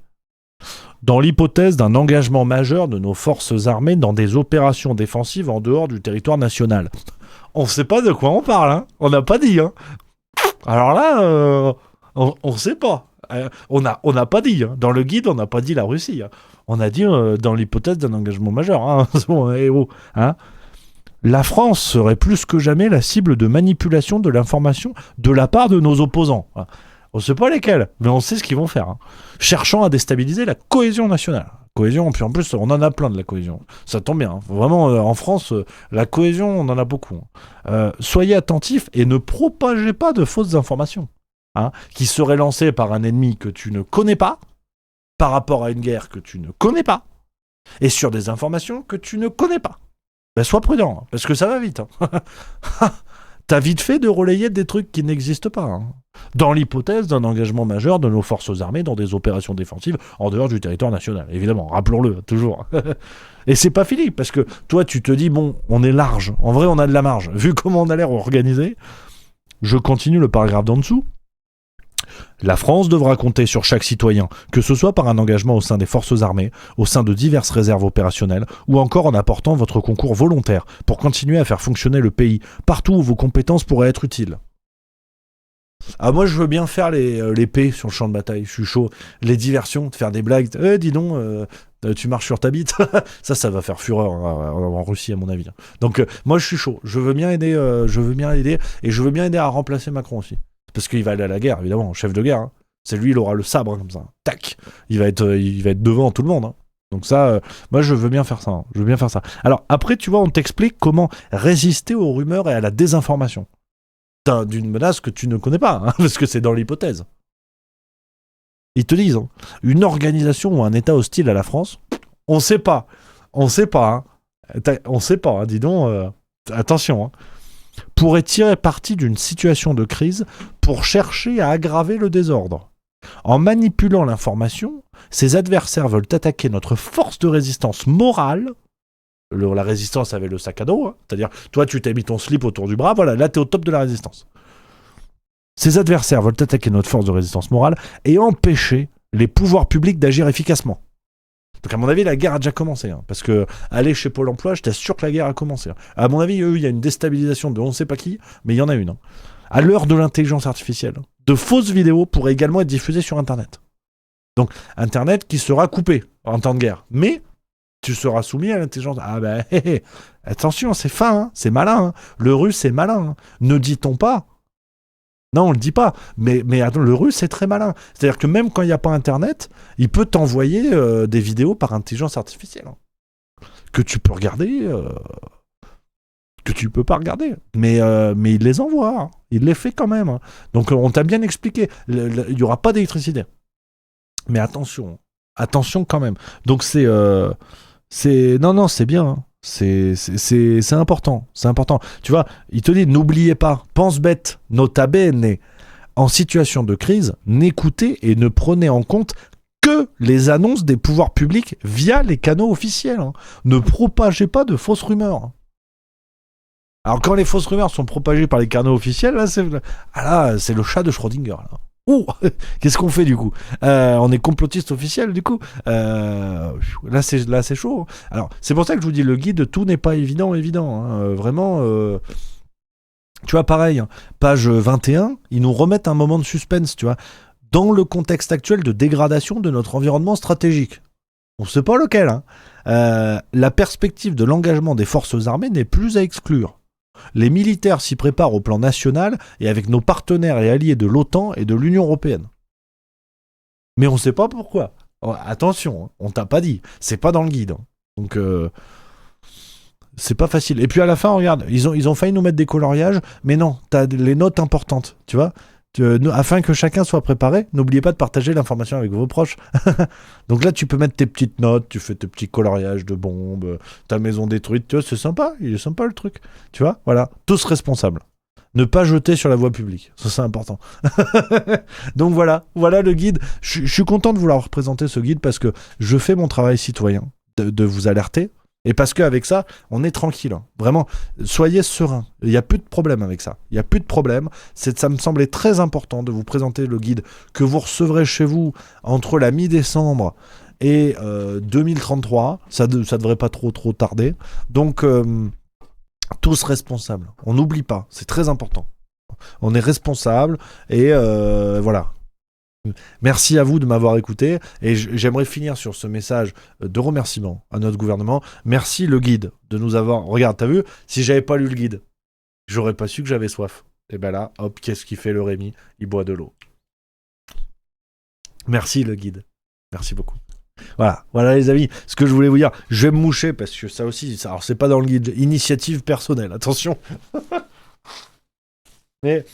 dans l'hypothèse d'un engagement majeur de nos forces armées dans des opérations défensives en dehors du territoire national. On sait pas de quoi on parle, hein. On n'a pas dit, hein. Alors là, on sait pas. On n'a pas dit, hein. Dans le guide, on n'a pas dit la Russie, hein. On a dit dans l'hypothèse d'un engagement majeur, hein. Bon, hein. La France serait plus que jamais la cible de manipulation de l'information de la part de nos opposants. On ne sait pas lesquels, mais on sait ce qu'ils vont faire, hein. Cherchant à déstabiliser la cohésion nationale. Cohésion, puis en plus, on en a plein de la cohésion. Ça tombe bien, hein. Vraiment, en France, la cohésion, on en a beaucoup, hein. Soyez attentifs et ne propagez pas de fausses informations, hein, qui seraient lancées par un ennemi que tu ne connais pas, par rapport à une guerre que tu ne connais pas, et sur des informations que tu ne connais pas. Ben, sois prudent, hein, parce que ça va vite, hein. T'as vite fait de relayer des trucs qui n'existent pas, hein. Dans l'hypothèse d'un engagement majeur de nos forces armées dans des opérations défensives en dehors du territoire national. Évidemment, rappelons-le, toujours. Et c'est pas fini, parce que toi, tu te dis, bon, on est large. En vrai, on a de la marge. Vu comment on a l'air organisé, je continue le paragraphe d'en dessous. La France devra compter sur chaque citoyen, que ce soit par un engagement au sein des forces armées, au sein de diverses réserves opérationnelles, ou encore en apportant votre concours volontaire pour continuer à faire fonctionner le pays, partout où vos compétences pourraient être utiles. Ah, moi, je veux bien faire les paix sur le champ de bataille, je suis chaud. Les diversions, de faire des blagues. Dis donc, tu marches sur ta bite. Ça va faire fureur en Russie, à mon avis. Donc, moi, je suis chaud. Je veux bien aider, et je veux bien aider à remplacer Macron aussi. Parce qu'il va aller à la guerre, évidemment, chef de guerre, hein. C'est lui, il aura le sabre, hein, comme ça. Tac, il va être devant tout le monde, hein. Donc ça, moi, je veux bien faire ça, hein. Je veux bien faire ça. Alors, après, tu vois, on t'explique comment résister aux rumeurs et à la désinformation d'une menace que tu ne connais pas, hein, parce que c'est dans l'hypothèse. Ils te disent, hein, une organisation ou un État hostile à la France, on sait pas, hein. On sait pas, hein, dis donc, attention, hein, pourrait tirer parti d'une situation de crise pour chercher à aggraver le désordre. En manipulant l'information, ses adversaires veulent attaquer notre force de résistance morale. La résistance avec le sac à dos, hein. C'est-à-dire, toi, tu t'es mis ton slip autour du bras, voilà, là, t'es au top de la résistance. Ces adversaires veulent attaquer notre force de résistance morale et empêcher les pouvoirs publics d'agir efficacement. Donc, à mon avis, la guerre a déjà commencé, hein, parce que aller chez Pôle emploi, je t'assure que la guerre a commencé, hein. À mon avis, il y a une déstabilisation de on ne sait pas qui, mais il y en a une, hein. À l'heure de l'intelligence artificielle, de fausses vidéos pourraient également être diffusées sur Internet. Donc, Internet qui sera coupé en temps de guerre, mais tu seras soumis à l'intelligence. Ah ben, attention, c'est fin, hein, c'est malin, hein. Le russe, c'est malin, hein. Ne dit-on pas? Non, on le dit pas. Mais attends, le russe, c'est très malin. C'est-à-dire que même quand il n'y a pas Internet, il peut t'envoyer des vidéos par intelligence artificielle, hein, que tu peux regarder, que tu peux pas regarder. Mais il les envoie, hein. Il les fait quand même, hein. Donc on t'a bien expliqué. Il n'y aura pas d'électricité. Mais attention quand même. Donc c'est bien, hein. C'est important, c'est important. Tu vois, il te dit, n'oubliez pas, pense bête, nota bene, en situation de crise, n'écoutez et ne prenez en compte que les annonces des pouvoirs publics via les canaux officiels, hein. Ne propagez pas de fausses rumeurs, hein. Alors quand les fausses rumeurs sont propagées par les canaux officiels, là c'est le chat de Schrödinger, là. Ouh, qu'est-ce qu'on fait du coup? On est complotiste officiel du coup. Là c'est chaud. Alors c'est pour ça que je vous dis, le guide, tout n'est pas évident, hein. Vraiment, tu vois, pareil, hein, page 21, ils nous remettent un moment de suspense, tu vois, dans le contexte actuel de dégradation de notre environnement stratégique. On ne sait pas lequel, hein. La perspective de l'engagement des forces armées n'est plus à exclure. Les militaires s'y préparent au plan national et avec nos partenaires et alliés de l'OTAN et de l'Union européenne. Mais on ne sait pas pourquoi. Attention, hein, on t'a pas dit. C'est pas dans le guide, hein. Donc, c'est pas facile. Et puis à la fin, regarde, ils ont failli nous mettre des coloriages, mais non, t'as les notes importantes, tu vois. Afin que chacun soit préparé, n'oubliez pas de partager l'information avec vos proches. Donc là, tu peux mettre tes petites notes, tu fais tes petits coloriages de bombes, ta maison détruite, tu vois, c'est sympa, il est sympa le truc. Tu vois, voilà, tous responsables. Ne pas jeter sur la voie publique, ça c'est important. Donc voilà le guide. Je suis content de vous l'avoir présenté, ce guide, parce que je fais mon travail citoyen, de vous alerter. Et parce qu'avec ça, on est tranquille, hein. Vraiment, soyez serein. Il n'y a plus de problème avec ça. Il n'y a plus de problème. Ça me semblait très important de vous présenter le guide que vous recevrez chez vous entre la mi-décembre Et 2033, ça devrait pas trop tarder. Donc, tous responsables. On n'oublie pas, c'est très important. On est responsable et voilà. Merci à vous de m'avoir écouté et j'aimerais finir sur ce message de remerciement à notre gouvernement. Merci le guide de nous avoir... Regarde, t'as vu? Si j'avais pas lu le guide, j'aurais pas su que j'avais soif. Et ben là, hop, qu'est-ce qu'il fait le Rémi? Il boit de l'eau. Merci le guide. Merci beaucoup. Voilà les amis, ce que je voulais vous dire. Je vais me moucher parce que ça aussi, alors c'est pas dans le guide. Initiative personnelle, attention. Mais...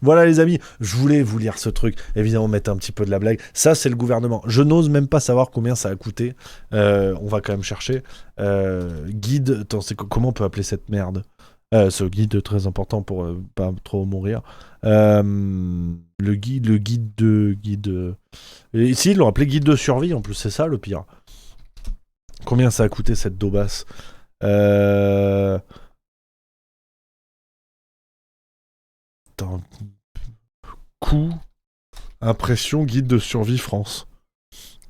Voilà les amis, je voulais vous lire ce truc, évidemment mettre un petit peu de la blague. Ça c'est le gouvernement, je n'ose même pas savoir combien ça a coûté, on va quand même chercher. Guide, attends, comment on peut appeler cette merde? Ce guide très important pour pas trop mourir. Le guide... Ici ils l'ont appelé guide de survie en plus, c'est ça le pire. Combien ça a coûté cette daubasse? Attends... Coût, impression, guide de survie France.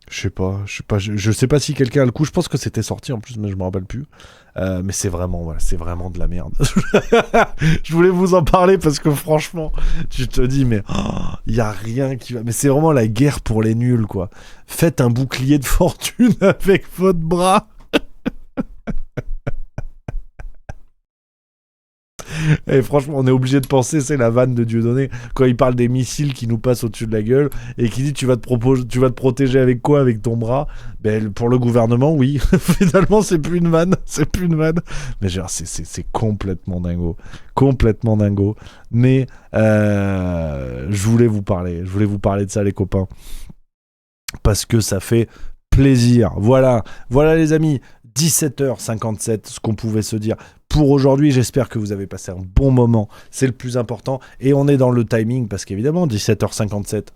Je sais pas si quelqu'un a le coup. Je pense que c'était sorti en plus, mais je me rappelle plus. Mais c'est vraiment de la merde. Je voulais vous en parler parce que franchement, tu te dis mais y a rien qui va. Mais c'est vraiment la guerre pour les nuls quoi. Faites un bouclier de fortune avec votre bras. Et franchement, on est obligé de penser, c'est la vanne de Dieudonné quand il parle des missiles qui nous passent au-dessus de la gueule et qui dit tu vas te protéger avec quoi? Avec ton bras? Ben, pour le gouvernement, oui. Finalement, c'est plus une vanne. Mais genre, c'est complètement dingo. Mais je voulais vous parler de ça, les copains. Parce que ça fait plaisir. Voilà les amis. 17h57, ce qu'on pouvait se dire pour aujourd'hui. J'espère que vous avez passé un bon moment, c'est le plus important, et on est dans le timing parce qu'évidemment 17h57,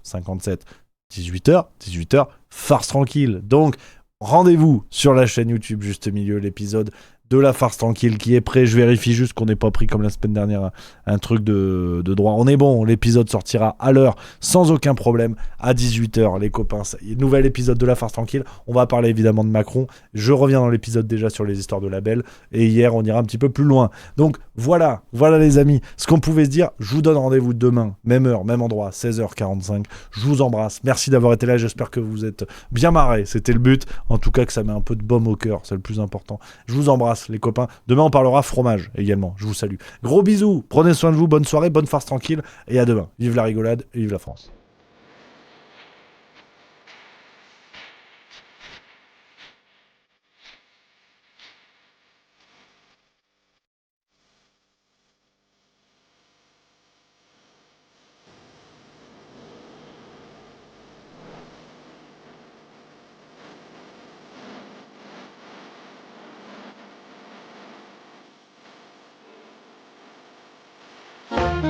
18h, farce tranquille. Donc rendez-vous sur la chaîne YouTube Juste Milieu, l'épisode de la farce tranquille qui est prêt. Je vérifie juste qu'on n'ait pas pris comme la semaine dernière un truc de droit. On est bon, l'épisode sortira à l'heure sans aucun problème à 18h les copains. Nouvel épisode de la farce tranquille. On va parler évidemment de Macron. Je reviens dans l'épisode déjà sur les histoires de labels et hier on ira un petit peu plus loin. Donc voilà les amis, ce qu'on pouvait se dire. Je vous donne rendez-vous demain, même heure, même endroit, 16h45. Je vous embrasse. Merci d'avoir été là. J'espère que vous êtes bien marrés. C'était le but. En tout cas que ça met un peu de baume au cœur. C'est le plus important. Je vous embrasse les copains. Demain on parlera fromage également. Je vous salue. Gros bisous. Prenez soin de vous. Bonne soirée, bonne farce tranquille et à demain. Vive la rigolade et vive la France.